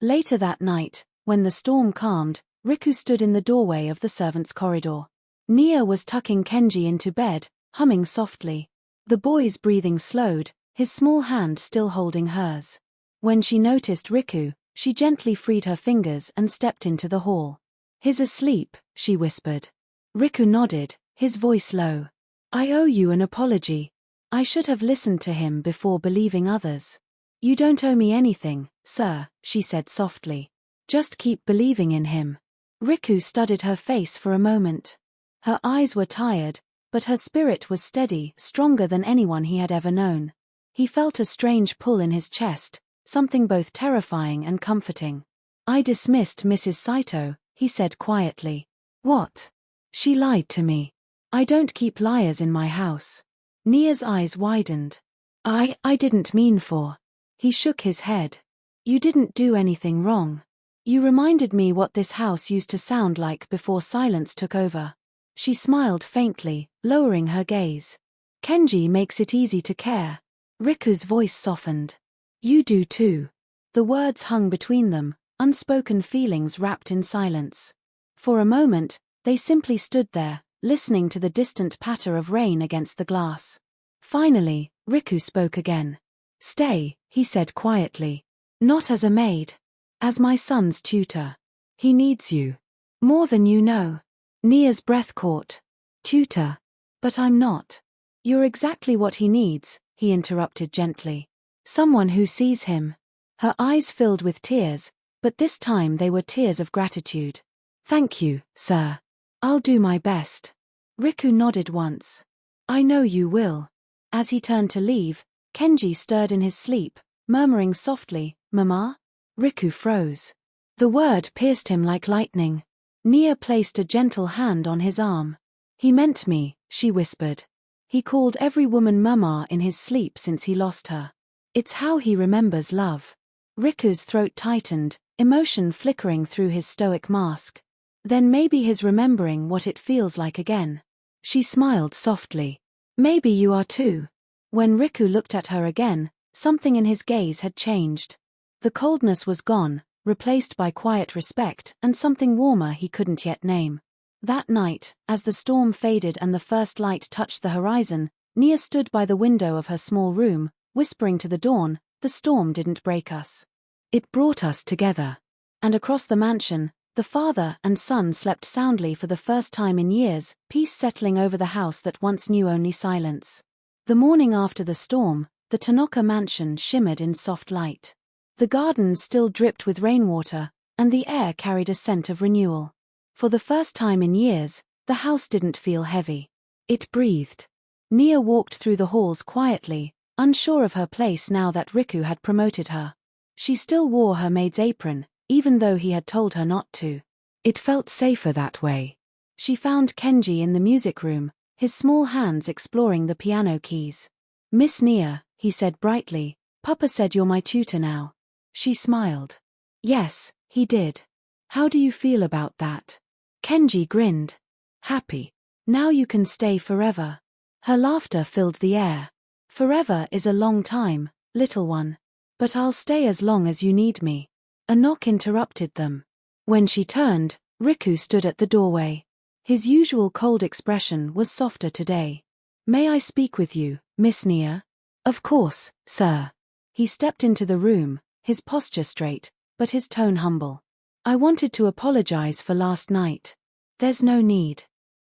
Later that night, when the storm calmed, Riku stood in the doorway of the servants' corridor. Nia was tucking Kenji into bed, humming softly. The boy's breathing slowed, his small hand still holding hers. When she noticed Riku, she gently freed her fingers and stepped into the hall. "He's asleep," she whispered. Riku nodded, his voice low. "I owe you an apology. I should have listened to him before believing others." "You don't owe me anything, sir," she said softly. "Just keep believing in him." Riku studied her face for a moment. Her eyes were tired, but her spirit was steady, stronger than anyone he had ever known. He felt a strange pull in his chest, something both terrifying and comforting. "I dismissed Mrs. Saito," he said quietly. "What?" "She lied to me. I don't keep liars in my house." Nia's eyes widened. I didn't mean for." He shook his head. "You didn't do anything wrong. You reminded me what this house used to sound like before silence took over." She smiled faintly, lowering her gaze. "Kenji makes it easy to care." Riku's voice softened. "You do too." The words hung between them, unspoken feelings wrapped in silence. For a moment, they simply stood there, listening to the distant patter of rain against the glass. Finally, Riku spoke again. "Stay," he said quietly. "Not as a maid. As my son's tutor. He needs you. More than you know." Nia's breath caught. "Tutor? But I'm not." "You're exactly what he needs," he interrupted gently. "Someone who sees him." Her eyes filled with tears, but this time they were tears of gratitude. "Thank you, sir. I'll do my best." Riku nodded once. "I know you will." As he turned to leave, Kenji stirred in his sleep, murmuring softly, "Mama?" Riku froze. The word pierced him like lightning. Nia placed a gentle hand on his arm. "He meant me," she whispered. "He called every woman Mama in his sleep since he lost her. It's how he remembers love." Riku's throat tightened, emotion flickering through his stoic mask. "Then maybe he's remembering what it feels like again." She smiled softly. "Maybe you are too." When Riku looked at her again, something in his gaze had changed. The coldness was gone, replaced by quiet respect and something warmer he couldn't yet name. That night, as the storm faded and the first light touched the horizon, Nia stood by the window of her small room, whispering to the dawn, "The storm didn't break us. It brought us together." And across the mansion, the father and son slept soundly for the first time in years, peace settling over the house that once knew only silence. The morning after the storm, the Tanaka mansion shimmered in soft light. The gardens still dripped with rainwater, and the air carried a scent of renewal. For the first time in years, the house didn't feel heavy. It breathed. Nia walked through the halls quietly, unsure of her place now that Riku had promoted her. She still wore her maid's apron, even though he had told her not to. It felt safer that way. She found Kenji in the music room, his small hands exploring the piano keys. "Miss Nia," he said brightly, "Papa said you're my tutor now." She smiled. "Yes, he did. How do you feel about that?" Kenji grinned. "Happy. Now you can stay forever." Her laughter filled the air. "Forever is a long time, little one. But I'll stay as long as you need me." A knock interrupted them. When she turned, Riku stood at the doorway. His usual cold expression was softer today. "May I speak with you, Miss Nia?" "Of course, sir." He stepped into the room, his posture straight, but his tone humble. "I wanted to apologize for last night." "There's no need."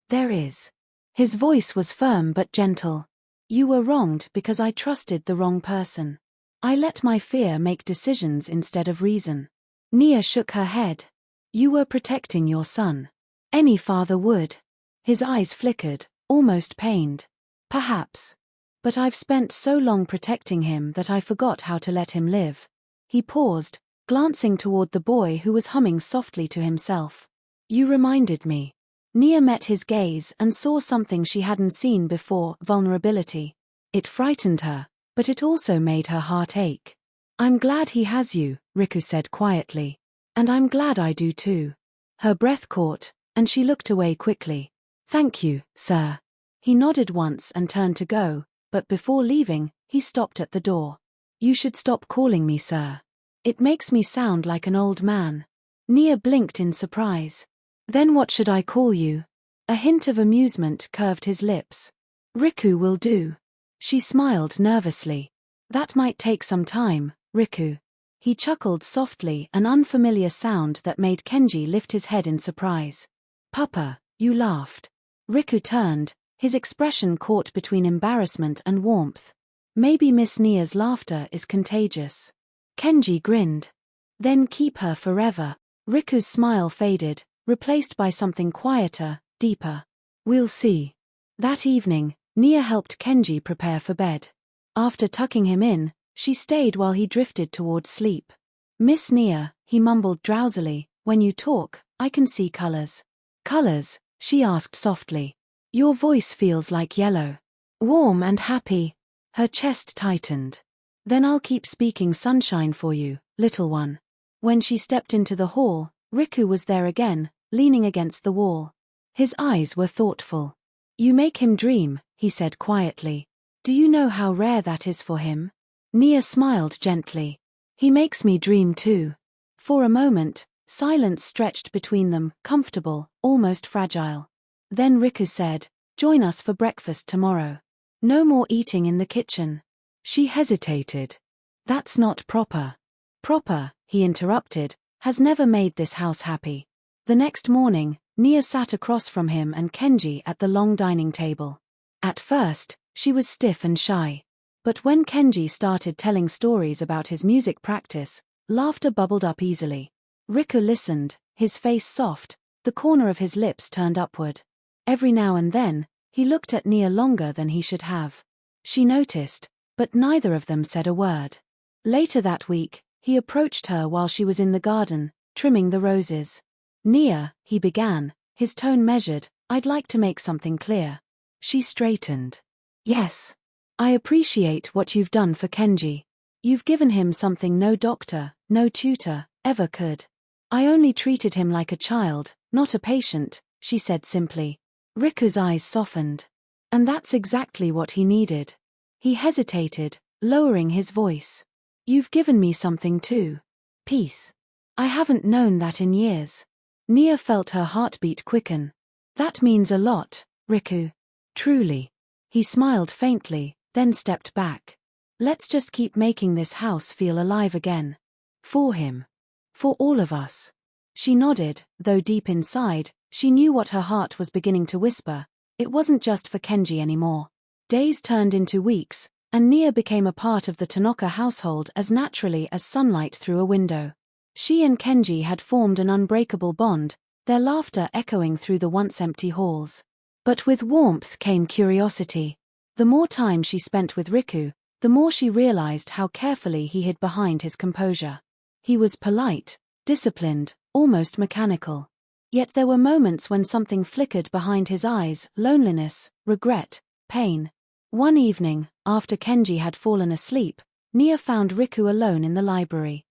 "There is." His voice was firm but gentle. "You were wronged because I trusted the wrong person. I let my fear make decisions instead of reason." Nia shook her head. "You were protecting your son. Any father would." His eyes flickered, almost pained. "Perhaps. But I've spent so long protecting him that I forgot how to let him live." He paused, glancing toward the boy who was humming softly to himself. "You reminded me." Nia met his gaze and saw something she hadn't seen before, vulnerability. It frightened her, but it also made her heart ache. "I'm glad he has you," Riku said quietly. "And I'm glad I do too." Her breath caught, and she looked away quickly. "Thank you, sir." He nodded once and turned to go, but before leaving, he stopped at the door. "You should stop calling me sir. It makes me sound like an old man." Nia blinked in surprise. "Then what should I call you?" A hint of amusement curved his lips. "Riku will do." She smiled nervously. "That might take some time, Riku." He chuckled softly, an unfamiliar sound that made Kenji lift his head in surprise. "Papa, you laughed." Riku turned, his expression caught between embarrassment and warmth. "Maybe Miss Nia's laughter is contagious." Kenji grinned. "Then keep her forever." Riku's smile faded, replaced by something quieter, deeper. "We'll see." That evening, Nia helped Kenji prepare for bed. After tucking him in, she stayed while he drifted towards sleep. "Miss Nia," he mumbled drowsily, "when you talk, I can see colors." "Colors?" she asked softly. "Your voice feels like yellow. Warm and happy." Her chest tightened. "Then I'll keep speaking sunshine for you, little one." When she stepped into the hall, Riku was there again, leaning against the wall. His eyes were thoughtful. "You make him dream," he said quietly. "Do you know how rare that is for him?" Nia smiled gently. "He makes me dream too." For a moment, silence stretched between them, comfortable, almost fragile. Then Riku said, "Join us for breakfast tomorrow. No more eating in the kitchen." She hesitated. "That's not proper." "Proper," he interrupted, "has never made this house happy." The next morning, Nia sat across from him and Kenji at the long dining table. At first, she was stiff and shy. But when Kenji started telling stories about his music practice, laughter bubbled up easily. Riku listened, his face soft, the corner of his lips turned upward. Every now and then, he looked at Nia longer than he should have. She noticed, but neither of them said a word. Later that week, he approached her while she was in the garden, trimming the roses. "Nia," he began, his tone measured, "I'd like to make something clear." She straightened. "Yes. I appreciate what you've done for Kenji. You've given him something no doctor, no tutor, ever could. I only treated him like a child, not a patient," she said simply. Riku's eyes softened. "And that's exactly what he needed." He hesitated, lowering his voice. "You've given me something too. Peace. I haven't known that in years." Nia felt her heartbeat quicken. "That means a lot, Riku. Truly." He smiled faintly, then stepped back. "Let's just keep making this house feel alive again. For him. For all of us." She nodded, though deep inside, she knew what her heart was beginning to whisper. It wasn't just for Kenji anymore. Days turned into weeks, and Nia became a part of the Tanaka household as naturally as sunlight through a window. She and Kenji had formed an unbreakable bond, their laughter echoing through the once empty halls. But with warmth came curiosity. The more time she spent with Riku, the more she realized how carefully he hid behind his composure. He was polite, disciplined, almost mechanical. Yet there were moments when something flickered behind his eyes: loneliness, regret, pain. One evening, after Kenji had fallen asleep, Nia found Riku alone in the library.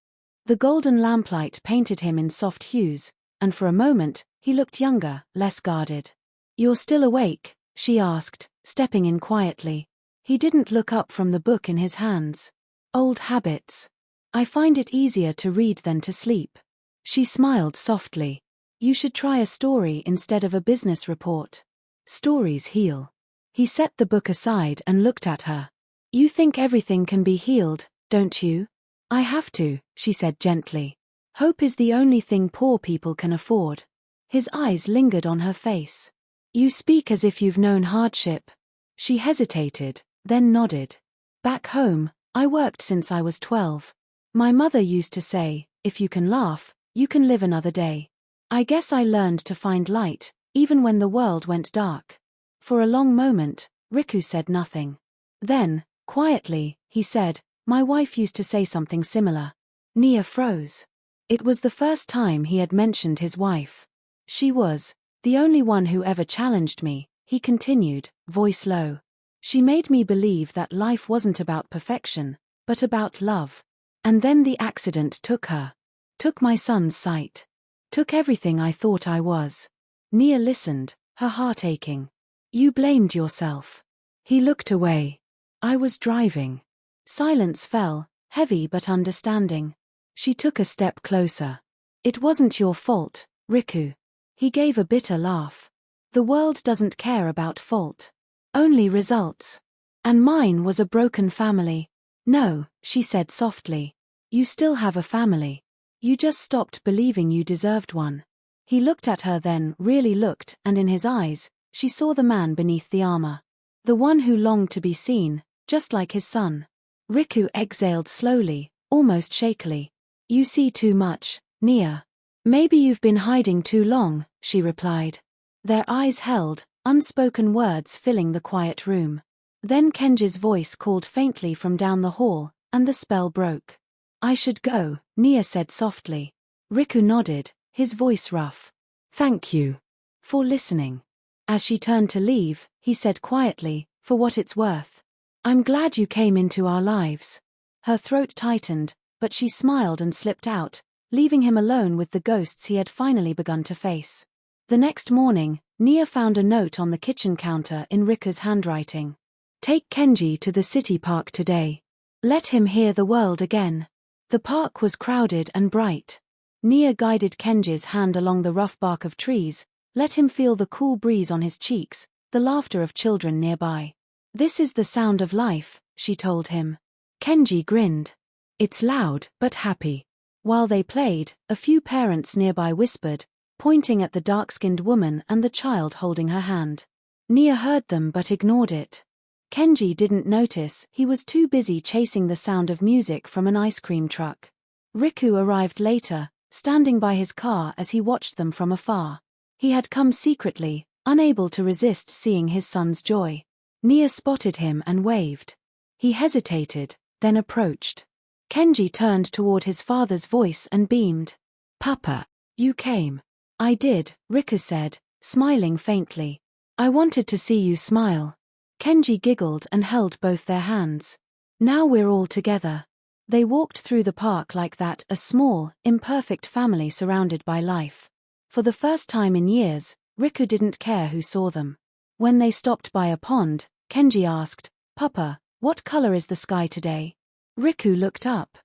The golden lamplight painted him in soft hues, and for a moment, he looked younger, less guarded. "You're still awake?" she asked, stepping in quietly. He didn't look up from the book in his hands. "Old habits. I find it easier to read than to sleep." She smiled softly. "You should try a story instead of a business report. Stories heal." He set the book aside and looked at her. "You think everything can be healed, don't you?" "I have to," she said gently. "Hope is the only thing poor people can afford." His eyes lingered on her face. "You speak as if you've known hardship." She hesitated, then nodded. "Back home, I worked since I was 12. My mother used to say, if you can laugh, you can live another day. I guess I learned to find light, even when the world went dark." For a long moment, Riku said nothing. Then, quietly, he said, "My wife used to say something similar." Nia froze. It was the first time he had mentioned his wife. "She was the only one who ever challenged me," he continued, voice low. "She made me believe that life wasn't about perfection, but about love. And then the accident took her. Took my son's sight. Took everything I thought I was." Nia listened, her heart aching. "You blamed yourself." He looked away. "I was driving." Silence fell, heavy but understanding. She took a step closer. "It wasn't your fault, Riku." He gave a bitter laugh. "The world doesn't care about fault. Only results. And mine was a broken family." "No," she said softly. "You still have a family. You just stopped believing you deserved one." He looked at her, then really looked, and in his eyes, she saw the man beneath the armor. The one who longed to be seen, just like his son. Riku exhaled slowly, almost shakily. "You see too much, Nia." "Maybe you've been hiding too long," she replied. Their eyes held, unspoken words filling the quiet room. Then Kenji's voice called faintly from down the hall, and the spell broke. "I should go," Nia said softly. Riku nodded, his voice rough. "Thank you for listening." As she turned to leave, he said quietly, "For what it's worth. I'm glad you came into our lives." Her throat tightened, but she smiled and slipped out, leaving him alone with the ghosts he had finally begun to face. The next morning, Nia found a note on the kitchen counter in Riku's handwriting. "Take Kenji to the city park today. Let him hear the world again." The park was crowded and bright. Nia guided Kenji's hand along the rough bark of trees, let him feel the cool breeze on his cheeks, the laughter of children nearby. "This is the sound of life," she told him. Kenji grinned. "It's loud, but happy." While they played, a few parents nearby whispered, pointing at the dark-skinned woman and the child holding her hand. Nia heard them but ignored it. Kenji didn't notice, he was too busy chasing the sound of music from an ice cream truck. Riku arrived later, standing by his car as he watched them from afar. He had come secretly, unable to resist seeing his son's joy. Nia spotted him and waved. He hesitated, then approached. Kenji turned toward his father's voice and beamed. "Papa, you came." "I did," Riku said, smiling faintly. "I wanted to see you smile." Kenji giggled and held both their hands. "Now we're all together." They walked through the park like that, a small, imperfect family surrounded by life. For the first time in years, Riku didn't care who saw them. When they stopped by a pond, Kenji asked, "Papa, what color is the sky today?" Riku looked up.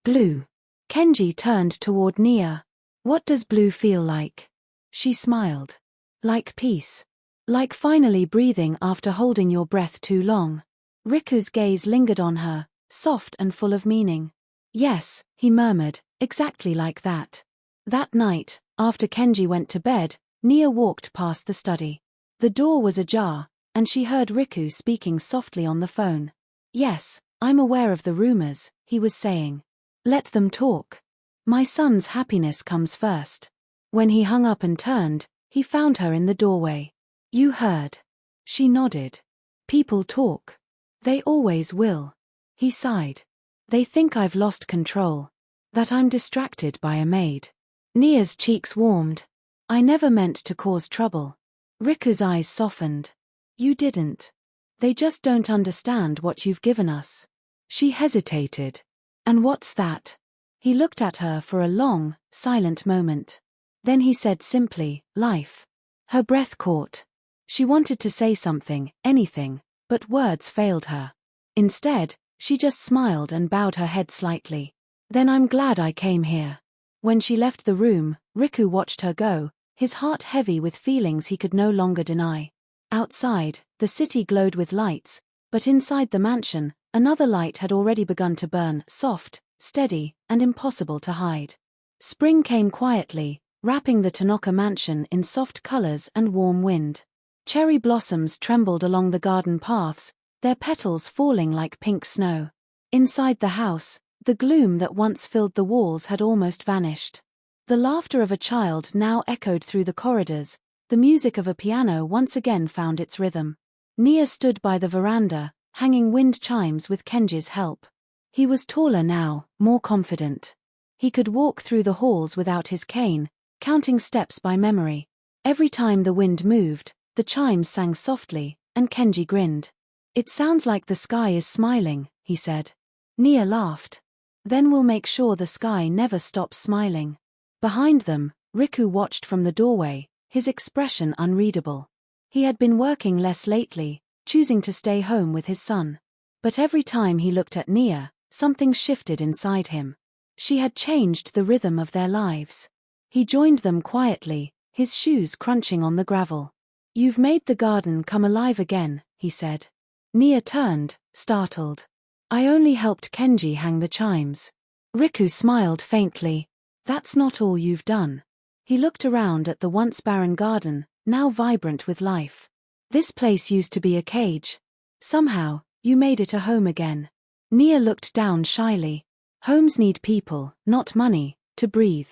"Blue." Kenji turned toward Nia. "What does blue feel like?" She smiled. "Like peace. Like finally breathing after holding your breath too long." Riku's gaze lingered on her, soft and full of meaning. "Yes," he murmured, "exactly like that." That night, after Kenji went to bed, Nia walked past the study. The door was ajar, and she heard Riku speaking softly on the phone. "Yes, I'm aware of the rumors," he was saying. "Let them talk. My son's happiness comes first." When he hung up and turned, he found her in the doorway. "You heard." She nodded. "People talk. They always will." He sighed. "They think I've lost control. That I'm distracted by a maid." Nia's cheeks warmed. "I never meant to cause trouble." Riku's eyes softened. "You didn't. They just don't understand what you've given us." She hesitated. "And what's that?" He looked at her for a long, silent moment. Then he said simply, "Life." Her breath caught. She wanted to say something, anything, but words failed her. Instead, she just smiled and bowed her head slightly. "Then I'm glad I came here." When she left the room, Riku watched her go, his heart heavy with feelings he could no longer deny. Outside, the city glowed with lights, but inside the mansion, another light had already begun to burn, soft, steady, and impossible to hide. Spring came quietly, wrapping the Tanaka mansion in soft colors and warm wind. Cherry blossoms trembled along the garden paths, their petals falling like pink snow. Inside the house, the gloom that once filled the walls had almost vanished. The laughter of a child now echoed through the corridors, the music of a piano once again found its rhythm. Nia stood by the veranda, hanging wind chimes with Kenji's help. He was taller now, more confident. He could walk through the halls without his cane, counting steps by memory. Every time the wind moved, the chimes sang softly, and Kenji grinned. "It sounds like the sky is smiling," he said. Nia laughed. "Then we'll make sure the sky never stops smiling." Behind them, Riku watched from the doorway, his expression unreadable. He had been working less lately, choosing to stay home with his son. But every time he looked at Nia, something shifted inside him. She had changed the rhythm of their lives. He joined them quietly, his shoes crunching on the gravel. "You've made the garden come alive again," he said. Nia turned, startled. "I only helped Kenji hang the chimes." Riku smiled faintly. "That's not all you've done." He looked around at the once barren garden, now vibrant with life. "This place used to be a cage. Somehow, you made it a home again." Nia looked down shyly. "Homes need people, not money, to breathe."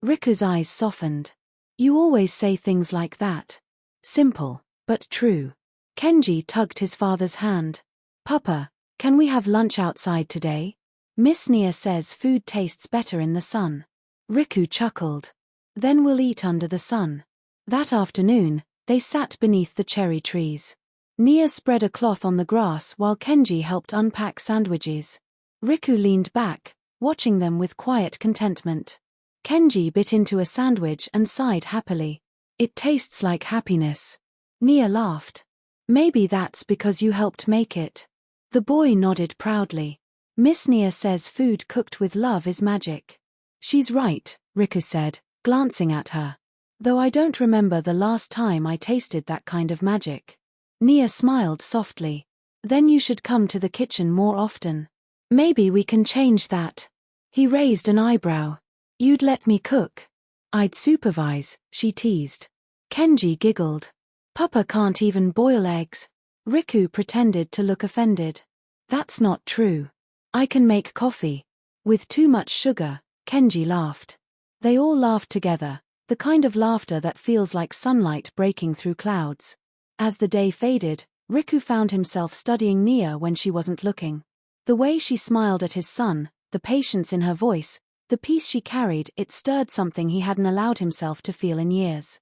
Riku's eyes softened. "You always say things like that. Simple, but true. Kenji tugged his father's hand. Papa, can we have lunch outside today? Miss Nia says food tastes better in the sun. Riku chuckled. Then we'll eat under the sun. That afternoon, they sat beneath the cherry trees. Nia spread a cloth on the grass while Kenji helped unpack sandwiches. Riku leaned back, watching them with quiet contentment. Kenji bit into a sandwich and sighed happily. It tastes like happiness. Nia laughed. Maybe that's because you helped make it. The boy nodded proudly. Miss Nia says food cooked with love is magic. She's right, Riku said, glancing at her. Though I don't remember the last time I tasted that kind of magic. Nia smiled softly. Then you should come to the kitchen more often. Maybe we can change that. He raised an eyebrow. You'd let me cook? I'd supervise, she teased. Kenji giggled. Papa can't even boil eggs. Riku pretended to look offended. That's not true. I can make coffee. With too much sugar, Kenji laughed. They all laughed together, the kind of laughter that feels like sunlight breaking through clouds. As the day faded, Riku found himself studying Nia when she wasn't looking. The way she smiled at his son, the patience in her voice, the peace she carried, it stirred something he hadn't allowed himself to feel in years.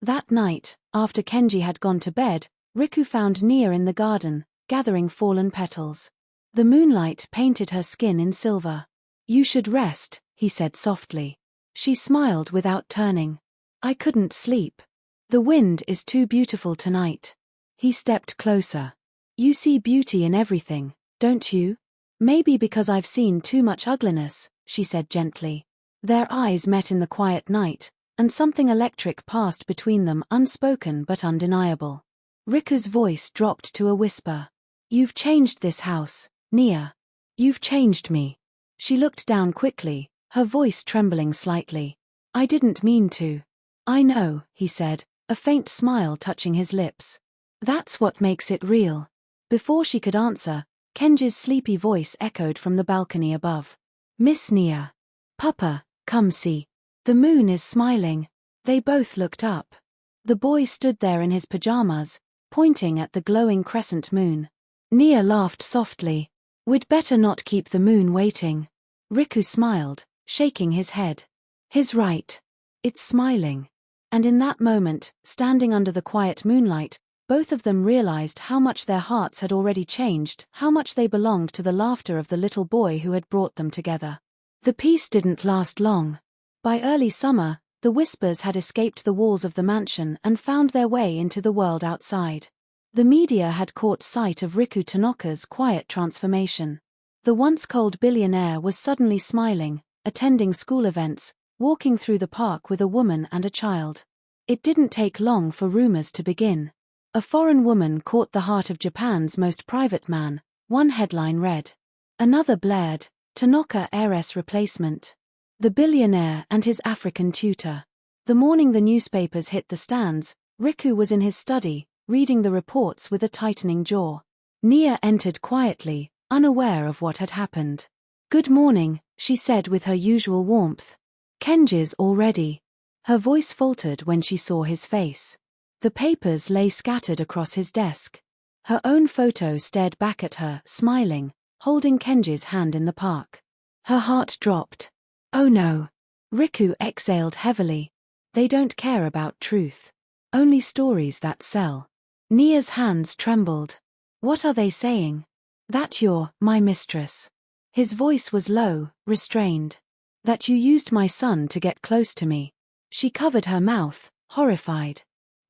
That night, after Kenji had gone to bed, Riku found Nia in the garden, gathering fallen petals. The moonlight painted her skin in silver. You should rest, he said softly. She smiled without turning. I couldn't sleep. The wind is too beautiful tonight. He stepped closer. You see beauty in everything, don't you? Maybe because I've seen too much ugliness, she said gently. Their eyes met in the quiet night, and something electric passed between them, unspoken but undeniable. Riku's voice dropped to a whisper. You've changed this house, Nia. You've changed me. She looked down quickly, her voice trembling slightly. I didn't mean to. I know, he said, a faint smile touching his lips. That's what makes it real. Before she could answer, Kenji's sleepy voice echoed from the balcony above. Miss Nia. Papa, come see. The moon is smiling. They both looked up. The boy stood there in his pajamas, pointing at the glowing crescent moon. Nia laughed softly. We'd better not keep the moon waiting. Riku smiled, shaking his head. He's right. It's smiling. And in that moment, standing under the quiet moonlight, both of them realized how much their hearts had already changed, how much they belonged to the laughter of the little boy who had brought them together. The peace didn't last long. By early summer, the whispers had escaped the walls of the mansion and found their way into the world outside. The media had caught sight of Riku Tanaka's quiet transformation. The once cold billionaire was suddenly smiling, attending school events, walking through the park with a woman and a child. It didn't take long for rumors to begin. A foreign woman caught the heart of Japan's most private man, one headline read. Another blared, Tanaka heiress replacement. The billionaire and his African tutor. The morning the newspapers hit the stands, Riku was in his study, reading the reports with a tightening jaw. Nia entered quietly, unaware of what had happened. Good morning, she said with her usual warmth. Kenji's already. Her voice faltered when she saw his face. The papers lay scattered across his desk. Her own photo stared back at her, smiling, holding Kenji's hand in the park. Her heart dropped. Oh no. Riku exhaled heavily. They don't care about truth. Only stories that sell. Nia's hands trembled. What are they saying? That you're my mistress. His voice was low, restrained. That you used my son to get close to me. She covered her mouth, horrified.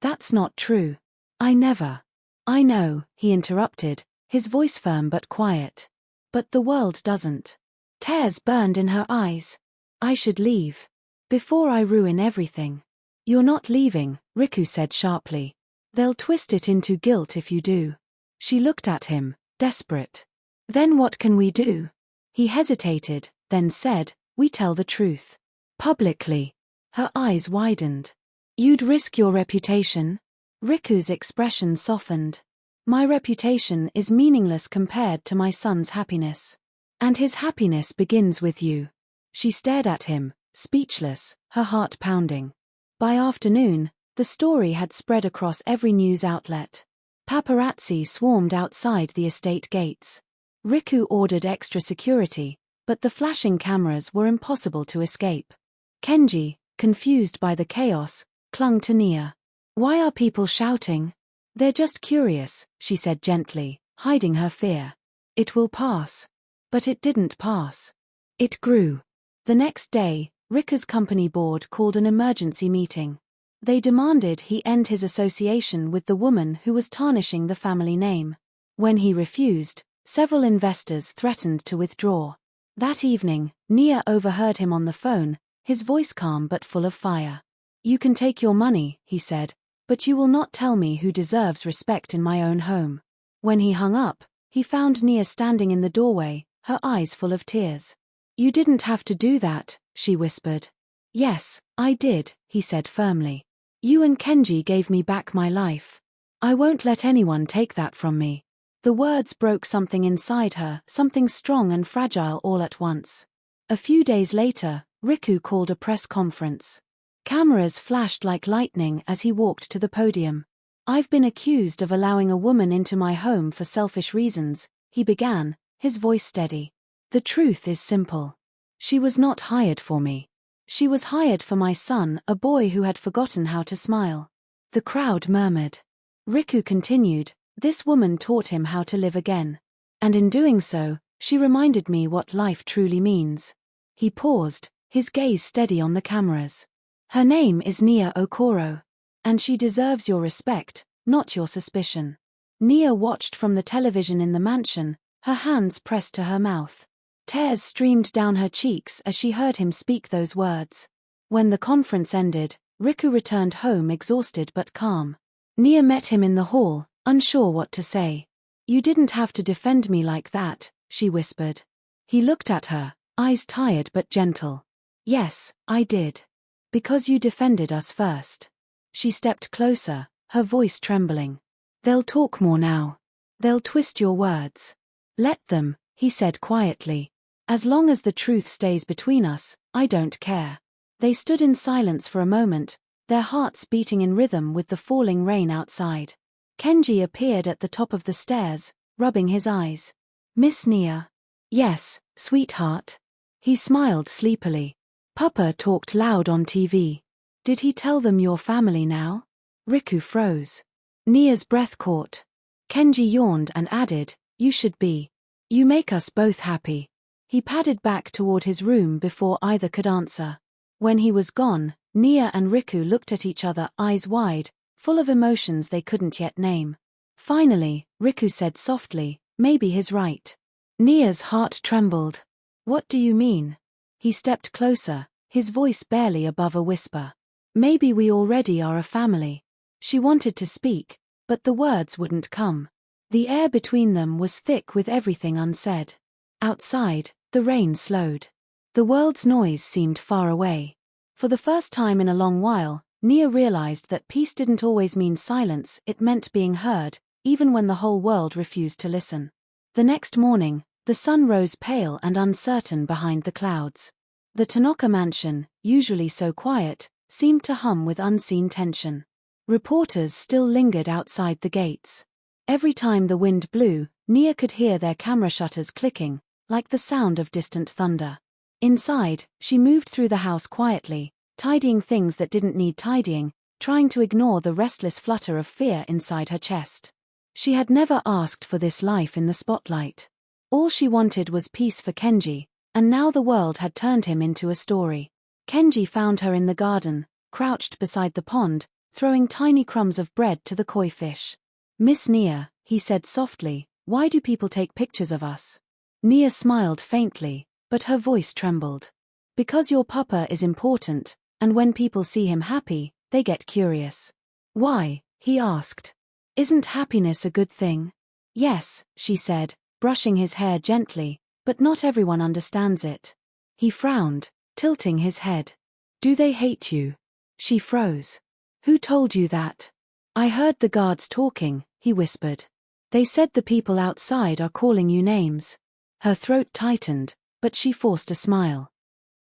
That's not true. I never. I know, he interrupted, his voice firm but quiet. But the world doesn't. Tears burned in her eyes. I should leave. Before I ruin everything. You're not leaving, Riku said sharply. They'll twist it into guilt if you do. She looked at him, desperate. Then what can we do? He hesitated, then said, we tell the truth. Publicly. Her eyes widened. You'd risk your reputation? Riku's expression softened. My reputation is meaningless compared to my son's happiness. And his happiness begins with you. She stared at him, speechless, her heart pounding. By afternoon, The story had spread across every news outlet. Paparazzi swarmed outside the estate gates. Riku ordered extra security, but the flashing cameras were impossible to escape. Kenji, confused by the chaos, clung to Nia. "Why are people shouting?" "They're just curious," she said gently, hiding her fear. "It will pass." But it didn't pass. It grew. The next day, Riku's company board called an emergency meeting. They demanded he end his association with the woman who was tarnishing the family name. When he refused, several investors threatened to withdraw. That evening, Nia overheard him on the phone, his voice calm but full of fire. "You can take your money," he said, "but you will not tell me who deserves respect in my own home." When he hung up, he found Nia standing in the doorway, her eyes full of tears. "You didn't have to do that," she whispered. "Yes, I did," he said firmly. "You and Kenji gave me back my life. I won't let anyone take that from me." The words broke something inside her, something strong and fragile all at once. A few days later, Riku called a press conference. Cameras flashed like lightning as he walked to the podium. "I've been accused of allowing a woman into my home for selfish reasons," he began, his voice steady. "The truth is simple. She was not hired for me. She was hired for my son, a boy who had forgotten how to smile." The crowd murmured. Riku continued, "This woman taught him how to live again. And in doing so, she reminded me what life truly means." He paused, his gaze steady on the cameras. "Her name is Nia Okoro. And she deserves your respect, not your suspicion." Nia watched from the television in the mansion, her hands pressed to her mouth. Tears streamed down her cheeks as she heard him speak those words. When the conference ended, Riku returned home exhausted but calm. Nia met him in the hall, unsure what to say. "You didn't have to defend me like that," she whispered. He looked at her, eyes tired but gentle. "Yes, I did. Because you defended us first." She stepped closer, her voice trembling. "They'll talk more now. They'll twist your words." "Let them," he said quietly. "As long as the truth stays between us, I don't care." They stood in silence for a moment, their hearts beating in rhythm with the falling rain outside. Kenji appeared at the top of the stairs, rubbing his eyes. "Miss Nia?" "Yes, sweetheart." He smiled sleepily. "Papa talked loud on TV. Did he tell them your family now?" Riku froze. Nia's breath caught. Kenji yawned and added, "You should be. You make us both happy." He padded back toward his room before either could answer. When he was gone, Nia and Riku looked at each other, eyes wide, full of emotions they couldn't yet name. Finally, Riku said softly, "Maybe he's right." Nia's heart trembled. "What do you mean?" He stepped closer, his voice barely above a whisper. "Maybe we already are a family." She wanted to speak, but the words wouldn't come. The air between them was thick with everything unsaid. Outside, the rain slowed. The world's noise seemed far away. For the first time in a long while, Nia realized that peace didn't always mean silence, it meant being heard, even when the whole world refused to listen. The next morning, the sun rose pale and uncertain behind the clouds. The Tanaka mansion, usually so quiet, seemed to hum with unseen tension. Reporters still lingered outside the gates. Every time the wind blew, Nia could hear their camera shutters clicking, like the sound of distant thunder. Inside, she moved through the house quietly, tidying things that didn't need tidying, trying to ignore the restless flutter of fear inside her chest. She had never asked for this life in the spotlight. All she wanted was peace for Kenji, and now the world had turned him into a story. Kenji found her in the garden, crouched beside the pond, throwing tiny crumbs of bread to the koi fish. "Miss Nia," he said softly, "why do people take pictures of us?" Nia smiled faintly, but her voice trembled. "Because your papa is important, and when people see him happy, they get curious." "Why?" he asked. "Isn't happiness a good thing?" "Yes," she said, brushing his hair gently, "but not everyone understands it." He frowned, tilting his head. "Do they hate you?" She froze. "Who told you that?" "I heard the guards talking," he whispered. "They said the people outside are calling you names." Her throat tightened, but she forced a smile.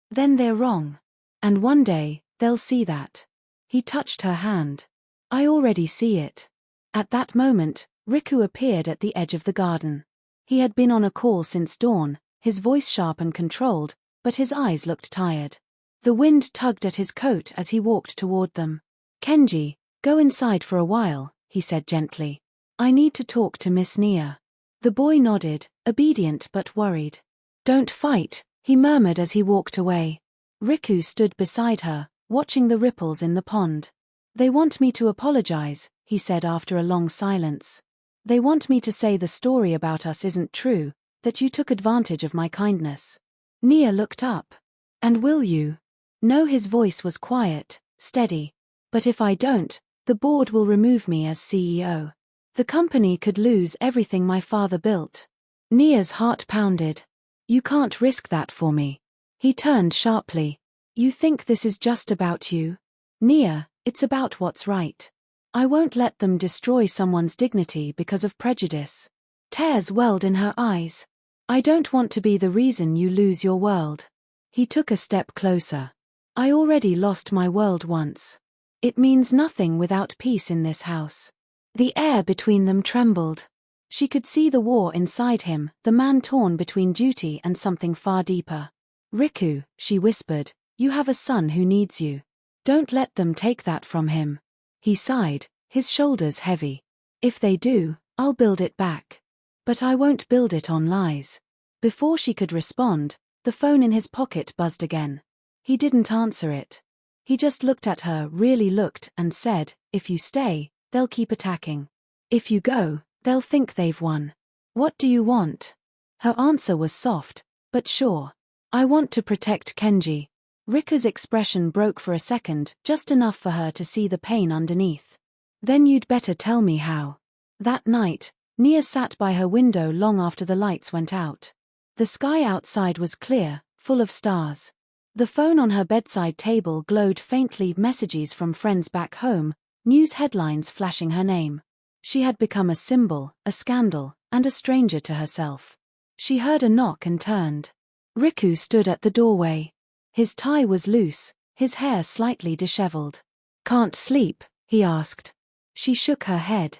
"Then they're wrong. And one day, they'll see that." He touched her hand. I already see it. At that moment, Riku appeared at the edge of the garden. He had been on a call since dawn, his voice sharp and controlled, but his eyes looked tired. The wind tugged at his coat as he walked toward them. Kenji, go inside for a while, he said gently. I need to talk to Miss Nia. The boy nodded, obedient but worried. Don't fight, he murmured as he walked away. Riku stood beside her, watching the ripples in the pond. They want me to apologize, he said after a long silence. They want me to say the story about us isn't true, that you took advantage of my kindness. Nia looked up. And will you? No, his voice was quiet, steady. But if I don't, the board will remove me as CEO. The company could lose everything my father built. Nia's heart pounded. You can't risk that for me. He turned sharply. You think this is just about you? Nia, it's about what's right. I won't let them destroy someone's dignity because of prejudice. Tears welled in her eyes. I don't want to be the reason you lose your world. He took a step closer. I already lost my world once. It means nothing without peace in this house. The air between them trembled. She could see the war inside him, the man torn between duty and something far deeper. Riku, she whispered, you have a son who needs you. Don't let them take that from him. He sighed, his shoulders heavy. If they do, I'll build it back. But I won't build it on lies. Before she could respond, the phone in his pocket buzzed again. He didn't answer it. He just looked at her, really looked, and said, if you stay, they'll keep attacking. If you go, they'll think they've won. What do you want? Her answer was soft, but sure. I want to protect Kenji. Riku's expression broke for a second, just enough for her to see the pain underneath. Then you'd better tell me how. That night, Nia sat by her window long after the lights went out. The sky outside was clear, full of stars. The phone on her bedside table glowed faintly, messages from friends back home, news headlines flashing her name. She had become a symbol, a scandal, and a stranger to herself. She heard a knock and turned. Riku stood at the doorway. His tie was loose, his hair slightly disheveled. Can't sleep? He asked. She shook her head.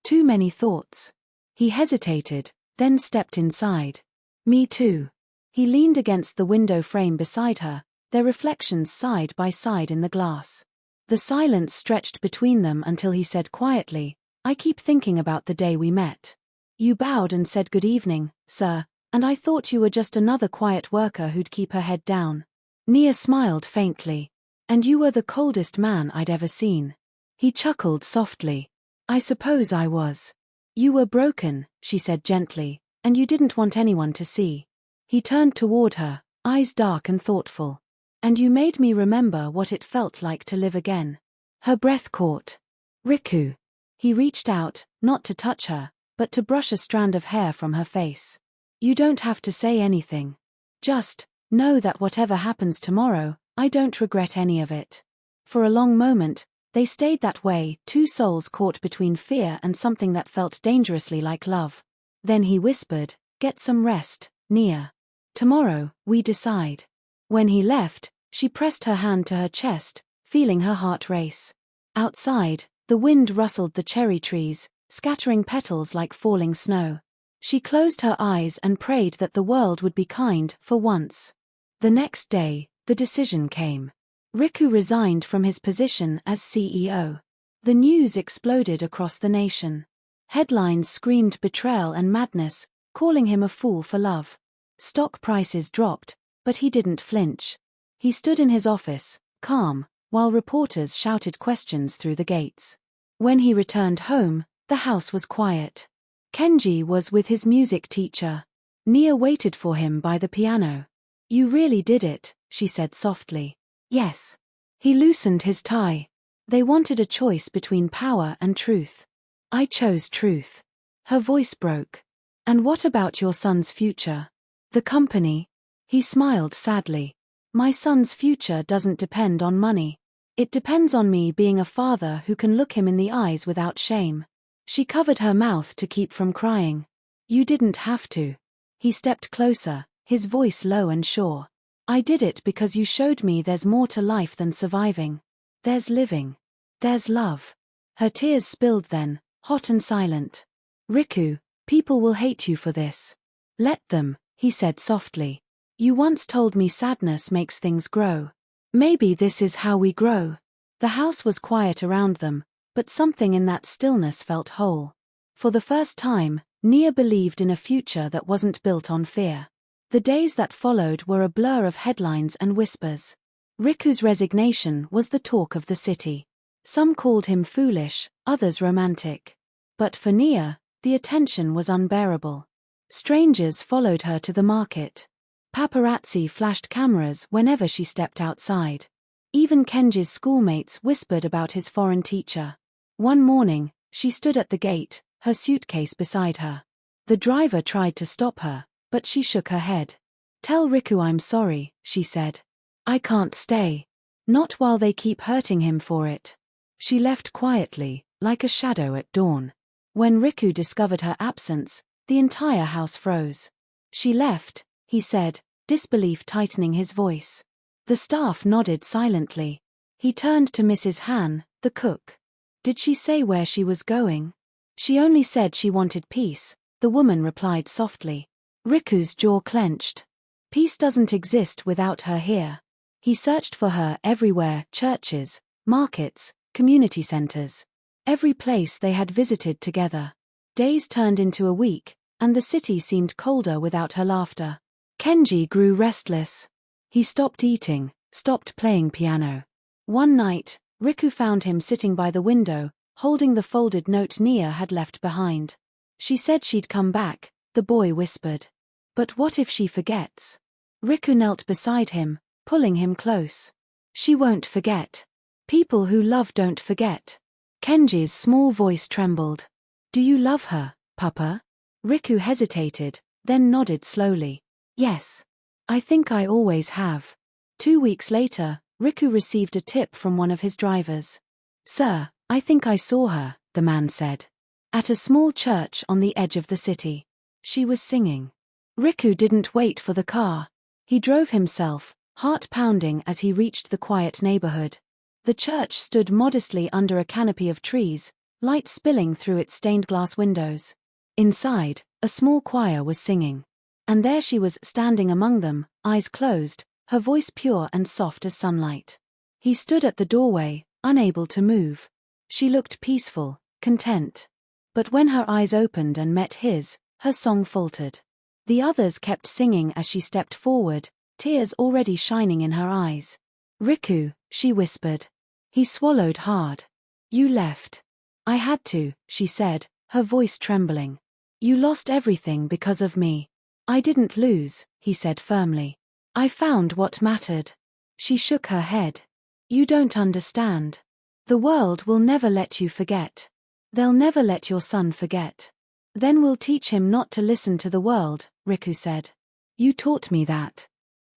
Too many thoughts. He hesitated, then stepped inside. Me too. He leaned against the window frame beside her, their reflections side by side in the glass. The silence stretched between them until he said quietly, I keep thinking about the day we met. You bowed and said good evening, sir, and I thought you were just another quiet worker who'd keep her head down. Nia smiled faintly. And you were the coldest man I'd ever seen. He chuckled softly. I suppose I was. You were broken, she said gently, and you didn't want anyone to see. He turned toward her, eyes dark and thoughtful. And you made me remember what it felt like to live again. Her breath caught. Riku. He reached out, not to touch her, but to brush a strand of hair from her face. You don't have to say anything. Just know that whatever happens tomorrow, I don't regret any of it. For a long moment, they stayed that way, two souls caught between fear and something that felt dangerously like love. Then he whispered, get some rest, Nia. Tomorrow, we decide. When he left, she pressed her hand to her chest, feeling her heart race. Outside, the wind rustled the cherry trees, scattering petals like falling snow. She closed her eyes and prayed that the world would be kind for once. The next day, the decision came. Riku resigned from his position as CEO. The news exploded across the nation. Headlines screamed betrayal and madness, calling him a fool for love. Stock prices dropped, but he didn't flinch. He stood in his office, calm, while reporters shouted questions through the gates. When he returned home, the house was quiet. Kenji was with his music teacher. Nia waited for him by the piano. You really did it, she said softly. Yes. He loosened his tie. They wanted a choice between power and truth. I chose truth. Her voice broke. And what about your son's future? The company? He smiled sadly. My son's future doesn't depend on money. It depends on me being a father who can look him in the eyes without shame. She covered her mouth to keep from crying. You didn't have to. He stepped closer, his voice low and sure. I did it because you showed me there's more to life than surviving. There's living. There's love. Her tears spilled then, hot and silent. Riku, people will hate you for this. Let them, he said softly. You once told me sadness makes things grow. Maybe this is how we grow. The house was quiet around them, but something in that stillness felt whole. For the first time, Nia believed in a future that wasn't built on fear. The days that followed were a blur of headlines and whispers. Riku's resignation was the talk of the city. Some called him foolish, others romantic. But for Nia, the attention was unbearable. Strangers followed her to the market. Paparazzi flashed cameras whenever she stepped outside. Even Kenji's schoolmates whispered about his foreign teacher. One morning, she stood at the gate, her suitcase beside her. The driver tried to stop her, but she shook her head. Tell Riku I'm sorry, she said. I can't stay. Not while they keep hurting him for it. She left quietly, like a shadow at dawn. When Riku discovered her absence, the entire house froze. She left, he said, disbelief tightening his voice. The staff nodded silently. He turned to Mrs. Han, the cook. Did she say where she was going? She only said she wanted peace, the woman replied softly. Riku's jaw clenched. Peace doesn't exist without her here. He searched for her everywhere, churches, markets, community centers. Every place they had visited together. Days turned into a week, and the city seemed colder without her laughter. Kenji grew restless. He stopped eating, stopped playing piano. One night, Riku found him sitting by the window, holding the folded note Nia had left behind. She said she'd come back, the boy whispered. But what if she forgets? Riku knelt beside him, pulling him close. She won't forget. People who love don't forget. Kenji's small voice trembled. Do you love her, Papa? Riku hesitated, then nodded slowly. Yes. I think I always have. 2 weeks later, Riku received a tip from one of his drivers. Sir, I think I saw her, the man said. At a small church on the edge of the city. She was singing. Riku didn't wait for the car. He drove himself, heart pounding as he reached the quiet neighborhood. The church stood modestly under a canopy of trees, light spilling through its stained glass windows. Inside, a small choir was singing. And there she was standing among them, eyes closed, her voice pure and soft as sunlight. He stood at the doorway, unable to move. She looked peaceful, content. But when her eyes opened and met his, her song faltered. The others kept singing as she stepped forward, tears already shining in her eyes. Riku, she whispered. He swallowed hard. You left. I had to, she said, her voice trembling. You lost everything because of me. I didn't lose, he said firmly. I found what mattered. She shook her head. You don't understand. The world will never let you forget. They'll never let your son forget. Then we'll teach him not to listen to the world, Riku said. You taught me that.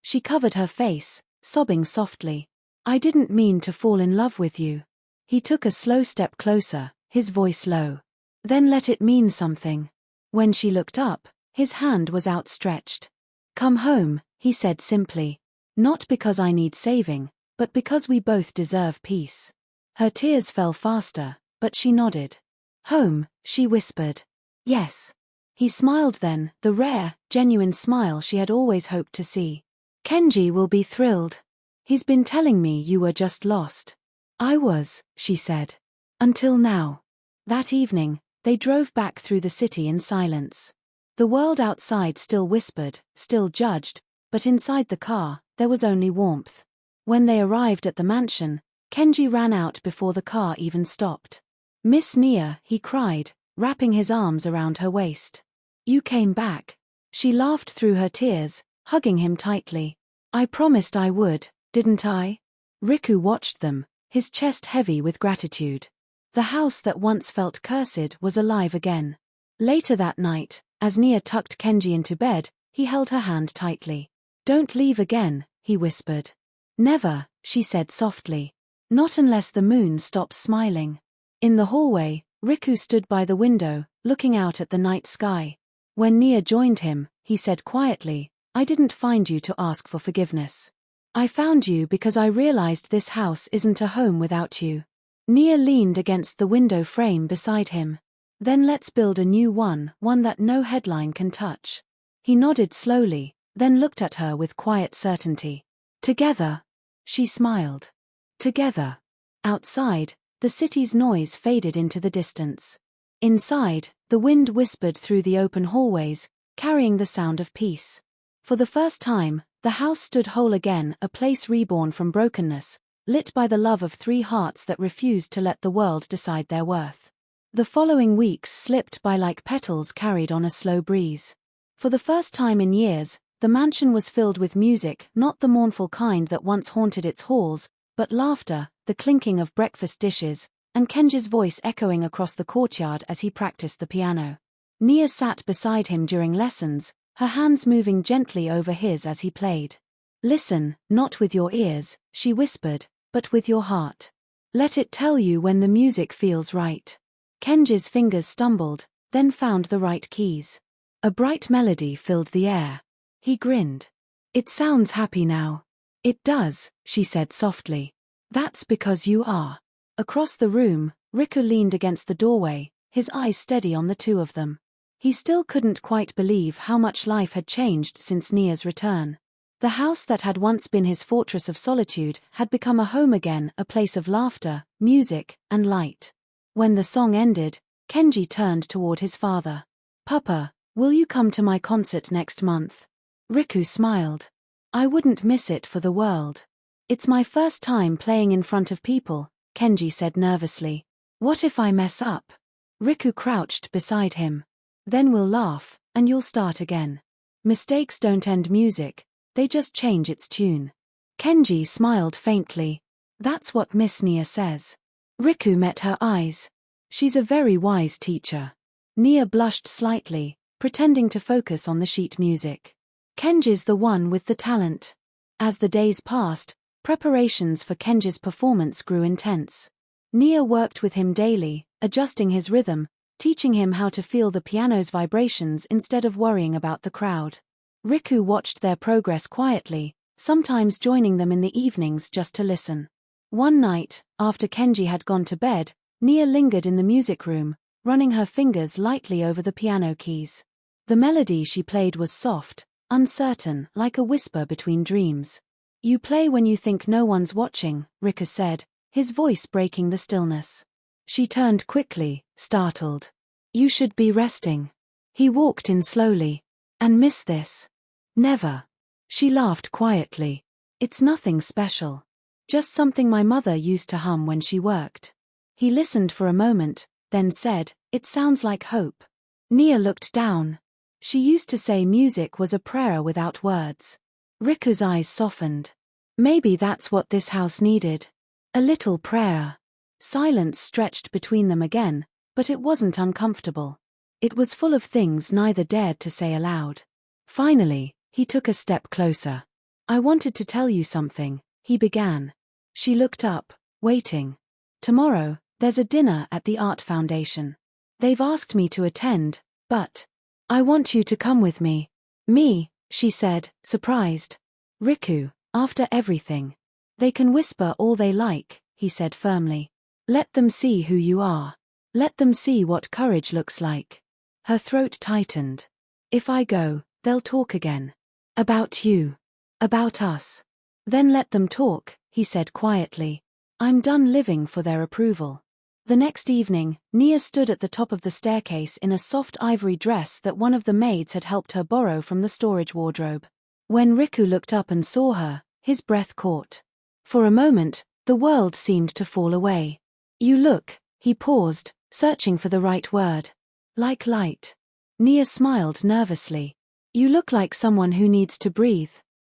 She covered her face, sobbing softly. I didn't mean to fall in love with you. He took a slow step closer, his voice low. Then let it mean something. When she looked up, his hand was outstretched. Come home, he said simply. Not because I need saving, but because we both deserve peace. Her tears fell faster, but she nodded. Home, she whispered. Yes. He smiled then, the rare, genuine smile she had always hoped to see. Kenji will be thrilled. He's been telling me you were just lost. I was, she said. Until now. That evening, they drove back through the city in silence. The world outside still whispered, still judged, but inside the car, there was only warmth. When they arrived at the mansion, Kenji ran out before the car even stopped. Miss Nia, he cried, wrapping his arms around her waist. You came back. She laughed through her tears, hugging him tightly. I promised I would, didn't I? Riku watched them, his chest heavy with gratitude. The house that once felt cursed was alive again. Later that night, as Nia tucked Kenji into bed, he held her hand tightly. Don't leave again, he whispered. Never, she said softly. Not unless the moon stops smiling. In the hallway, Riku stood by the window, looking out at the night sky. When Nia joined him, he said quietly, I didn't find you to ask for forgiveness. I found you because I realized this house isn't a home without you. Nia leaned against the window frame beside him. Then let's build a new one that no headline can touch. He nodded slowly, then looked at her with quiet certainty. Together. She smiled. Together. Outside, the city's noise faded into the distance. Inside, the wind whispered through the open hallways, carrying the sound of peace. For the first time, the house stood whole again, a place reborn from brokenness, lit by the love of three hearts that refused to let the world decide their worth. The following weeks slipped by like petals carried on a slow breeze. For the first time in years, the mansion was filled with music, not the mournful kind that once haunted its halls, but laughter, the clinking of breakfast dishes, and Kenji's voice echoing across the courtyard as he practiced the piano. Nia sat beside him during lessons, her hands moving gently over his as he played. Listen, not with your ears, she whispered, but with your heart. Let it tell you when the music feels right. Kenji's fingers stumbled, then found the right keys. A bright melody filled the air. He grinned. It sounds happy now. It does, she said softly. That's because you are. Across the room, Riku leaned against the doorway, his eyes steady on the two of them. He still couldn't quite believe how much life had changed since Nia's return. The house that had once been his fortress of solitude had become a home again, a place of laughter, music, and light. When the song ended, Kenji turned toward his father. Papa, will you come to my concert next month? Riku smiled. I wouldn't miss it for the world. It's my first time playing in front of people, Kenji said nervously. What if I mess up? Riku crouched beside him. Then we'll laugh, and you'll start again. Mistakes don't end music, they just change its tune. Kenji smiled faintly. That's what Miss Nia says. Riku met her eyes. She's a very wise teacher. Nia blushed slightly, pretending to focus on the sheet music. Kenji's the one with the talent. As the days passed, preparations for Kenji's performance grew intense. Nia worked with him daily, adjusting his rhythm, teaching him how to feel the piano's vibrations instead of worrying about the crowd. Riku watched their progress quietly, sometimes joining them in the evenings just to listen. One night, after Kenji had gone to bed, Nia lingered in the music room, running her fingers lightly over the piano keys. The melody she played was soft, uncertain, like a whisper between dreams. You play when you think no one's watching, Riku said, his voice breaking the stillness. She turned quickly, startled. You should be resting. He walked in slowly. And miss this? Never. She laughed quietly. It's nothing special. Just something my mother used to hum when she worked. He listened for a moment, then said, It sounds like hope. Nia looked down. She used to say music was a prayer without words. Riku's eyes softened. Maybe that's what this house needed. A little prayer. Silence stretched between them again, but it wasn't uncomfortable. It was full of things neither dared to say aloud. Finally, he took a step closer. I wanted to tell you something, he began. She looked up, waiting. Tomorrow, there's a dinner at the Art Foundation. They've asked me to attend, but I want you to come with me. Me, she said, surprised. Riku, after everything. They can whisper all they like, he said firmly. Let them see who you are. Let them see what courage looks like. Her throat tightened. If I go, they'll talk again. About you. About us. Then let them talk, he said quietly. I'm done living for their approval. The next evening, Nia stood at the top of the staircase in a soft ivory dress that one of the maids had helped her borrow from the storage wardrobe. When Riku looked up and saw her, his breath caught. For a moment, the world seemed to fall away. You look, he paused, searching for the right word. Like light. Nia smiled nervously. You look like someone who needs to breathe.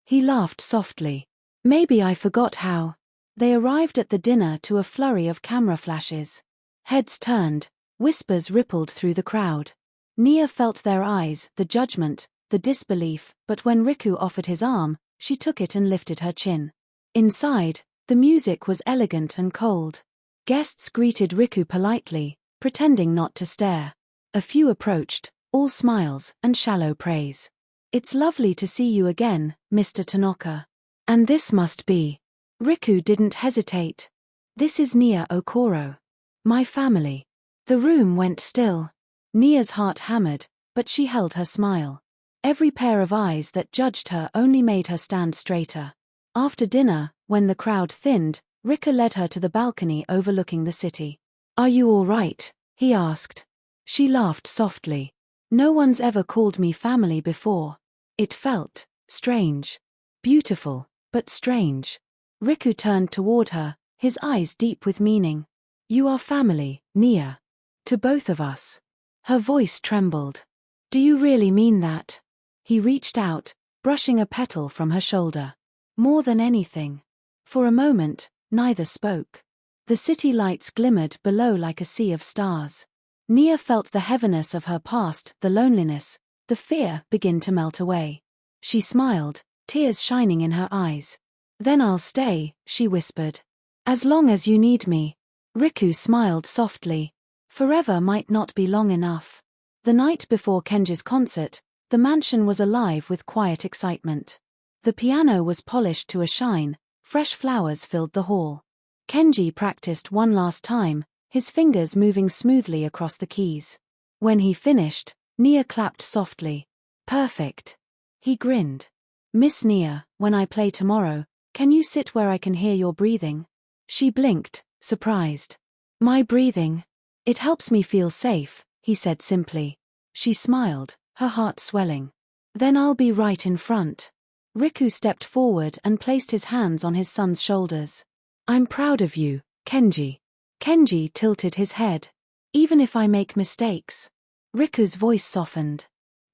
He laughed softly. Maybe I forgot how. They arrived at the dinner to a flurry of camera flashes. Heads turned, whispers rippled through the crowd. Nia felt their eyes, the judgment, the disbelief, but when Riku offered his arm, she took it and lifted her chin. Inside, the music was elegant and cold. Guests greeted Riku politely, pretending not to stare. A few approached, all smiles and shallow praise. It's lovely to see you again, Mr. Tanaka. And this must be. Riku didn't hesitate. This is Nia Okoro. My family. The room went still. Nia's heart hammered, but she held her smile. Every pair of eyes that judged her only made her stand straighter. After dinner, when the crowd thinned, Riku led her to the balcony overlooking the city. Are you all right? He asked. She laughed softly. No one's ever called me family before. It felt strange. Beautiful, but strange. Riku turned toward her, his eyes deep with meaning. You are family, Nia. To both of us. Her voice trembled. Do you really mean that? He reached out, brushing a petal from her shoulder. More than anything. For a moment, neither spoke. The city lights glimmered below like a sea of stars. Nia felt the heaviness of her past, the loneliness, the fear begin to melt away. She smiled, tears shining in her eyes. Then I'll stay, she whispered. As long as you need me. Riku smiled softly. Forever might not be long enough. The night before Kenji's concert, the mansion was alive with quiet excitement. The piano was polished to a shine, fresh flowers filled the hall. Kenji practiced one last time, his fingers moving smoothly across the keys. When he finished, Nia clapped softly. Perfect. He grinned. Miss Nia, when I play tomorrow, can you sit where I can hear your breathing? She blinked, surprised. My breathing. It helps me feel safe, he said simply. She smiled, her heart swelling. Then I'll be right in front. Riku stepped forward and placed his hands on his son's shoulders. I'm proud of you, Kenji. Kenji tilted his head. Even if I make mistakes. Riku's voice softened.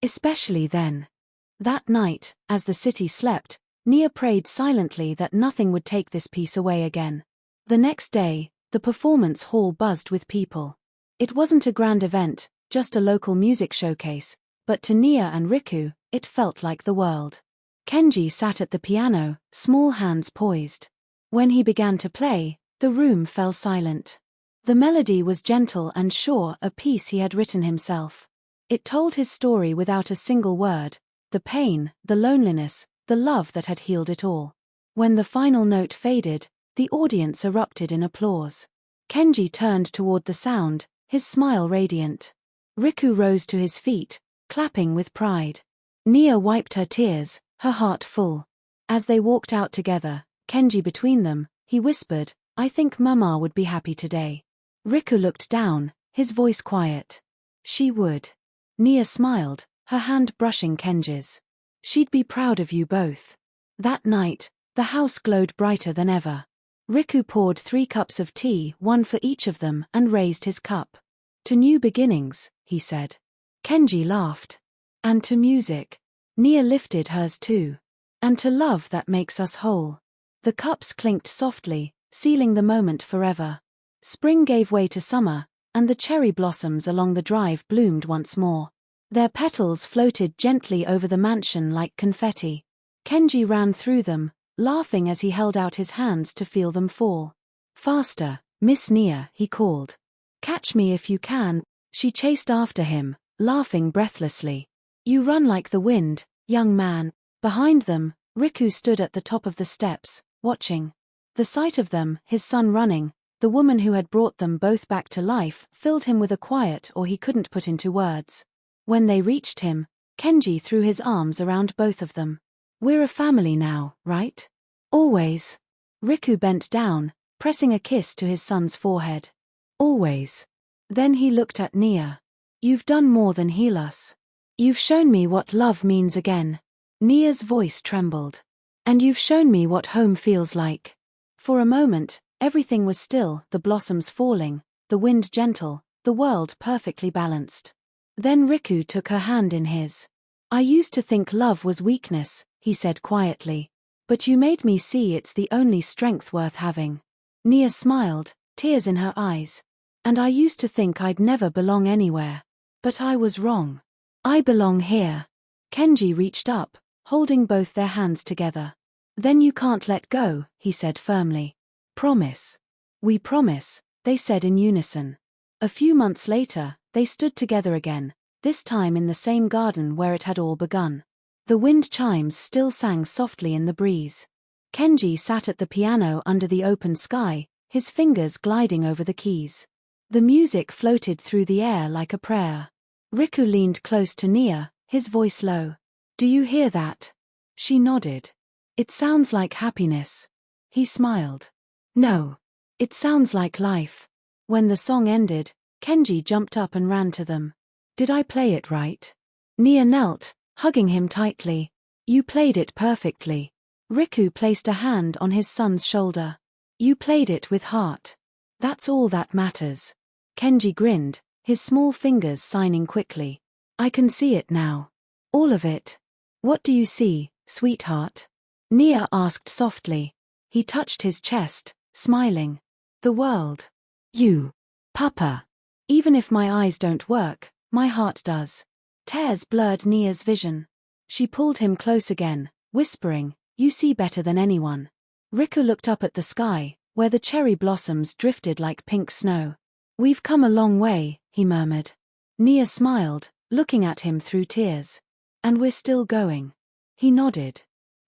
Especially then. That night, as the city slept, Nia prayed silently that nothing would take this peace away again. The next day, the performance hall buzzed with people. It wasn't a grand event, just a local music showcase, but to Nia and Riku, it felt like the world. Kenji sat at the piano, small hands poised. When he began to play, the room fell silent. The melody was gentle and sure, a piece he had written himself. It told his story without a single word, the pain, the loneliness, the love that had healed it all. When the final note faded, the audience erupted in applause. Kenji turned toward the sound, his smile radiant. Riku rose to his feet, clapping with pride. Nia wiped her tears, her heart full. As they walked out together, Kenji between them, he whispered, I think Mama would be happy today. Riku looked down, his voice quiet. She would. Nia smiled, her hand brushing Kenji's. She'd be proud of you both. That night, the house glowed brighter than ever. Riku poured 3 cups of tea, one for each of them, and raised his cup. To new beginnings, he said. Kenji laughed. And to music. Nia lifted hers too. And to love that makes us whole. The cups clinked softly, sealing the moment forever. Spring gave way to summer, and the cherry blossoms along the drive bloomed once more. Their petals floated gently over the mansion like confetti. Kenji ran through them, laughing as he held out his hands to feel them fall. Faster, Miss Nia, he called. Catch me if you can. She chased after him, laughing breathlessly. You run like the wind, young man. Behind them, Riku stood at the top of the steps, watching. The sight of them, his son running, the woman who had brought them both back to life, filled him with a quiet he couldn't put into words. When they reached him, Kenji threw his arms around both of them. We're a family now, right? Always. Riku bent down, pressing a kiss to his son's forehead. Always. Then he looked at Nia. You've done more than heal us. You've shown me what love means again. Nia's voice trembled. And you've shown me what home feels like. For a moment, everything was still, the blossoms falling, the wind gentle, the world perfectly balanced. Then Riku took her hand in his. I used to think love was weakness, he said quietly. But you made me see it's the only strength worth having. Nia smiled, tears in her eyes. And I used to think I'd never belong anywhere. But I was wrong. I belong here. Kenji reached up, holding both their hands together. Then you can't let go, he said firmly. Promise. We promise, they said in unison. A few months later, they stood together again, this time in the same garden where it had all begun. The wind chimes still sang softly in the breeze. Kenji sat at the piano under the open sky, his fingers gliding over the keys. The music floated through the air like a prayer. Riku leaned close to Nia, his voice low. "Do you hear that?" She nodded. "It sounds like happiness." He smiled. "No. It sounds like life." When the song ended, Kenji jumped up and ran to them. "Did I play it right?" Nia knelt, hugging him tightly. "You played it perfectly." Riku placed a hand on his son's shoulder. "You played it with heart. That's all that matters." Kenji grinned, his small fingers signing quickly. "I can see it now. All of it." "What do you see, sweetheart?" Nia asked softly. He touched his chest, smiling. "The world. You. Papa. Even if my eyes don't work, my heart does." Tears blurred Nia's vision. She pulled him close again, whispering, "You see better than anyone." Riku looked up at the sky, where the cherry blossoms drifted like pink snow. "We've come a long way," he murmured. Nia smiled, looking at him through tears. "And we're still going." He nodded.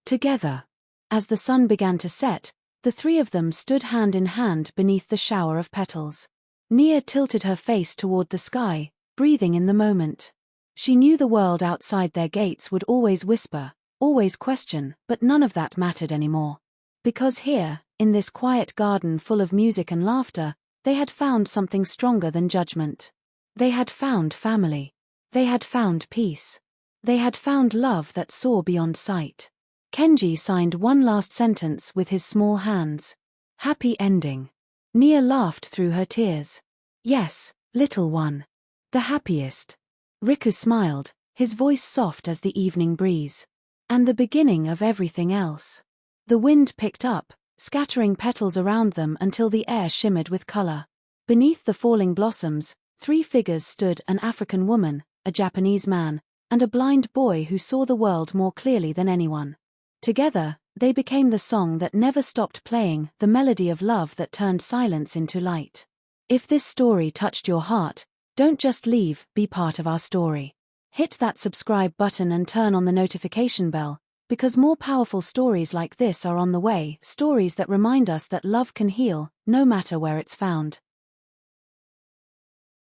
Together. As the sun began to set, the three of them stood hand in hand beneath the shower of petals. Nia tilted her face toward the sky, breathing in the moment. She knew the world outside their gates would always whisper, always question, but none of that mattered anymore. Because here, in this quiet garden full of music and laughter, they had found something stronger than judgment. They had found family. They had found peace. They had found love that saw beyond sight. Kenji signed one last sentence with his small hands. "Happy ending." Nia laughed through her tears. "Yes, little one. The happiest." Riku smiled, his voice soft as the evening breeze. "And the beginning of everything else." The wind picked up, scattering petals around them until the air shimmered with color. Beneath the falling blossoms, three figures stood: an African woman, a Japanese man, and a blind boy who saw the world more clearly than anyone. Together, they became the song that never stopped playing, the melody of love that turned silence into light. If this story touched your heart, don't just leave, be part of our story. Hit that subscribe button and turn on the notification bell, because more powerful stories like this are on the way, stories that remind us that love can heal, no matter where it's found.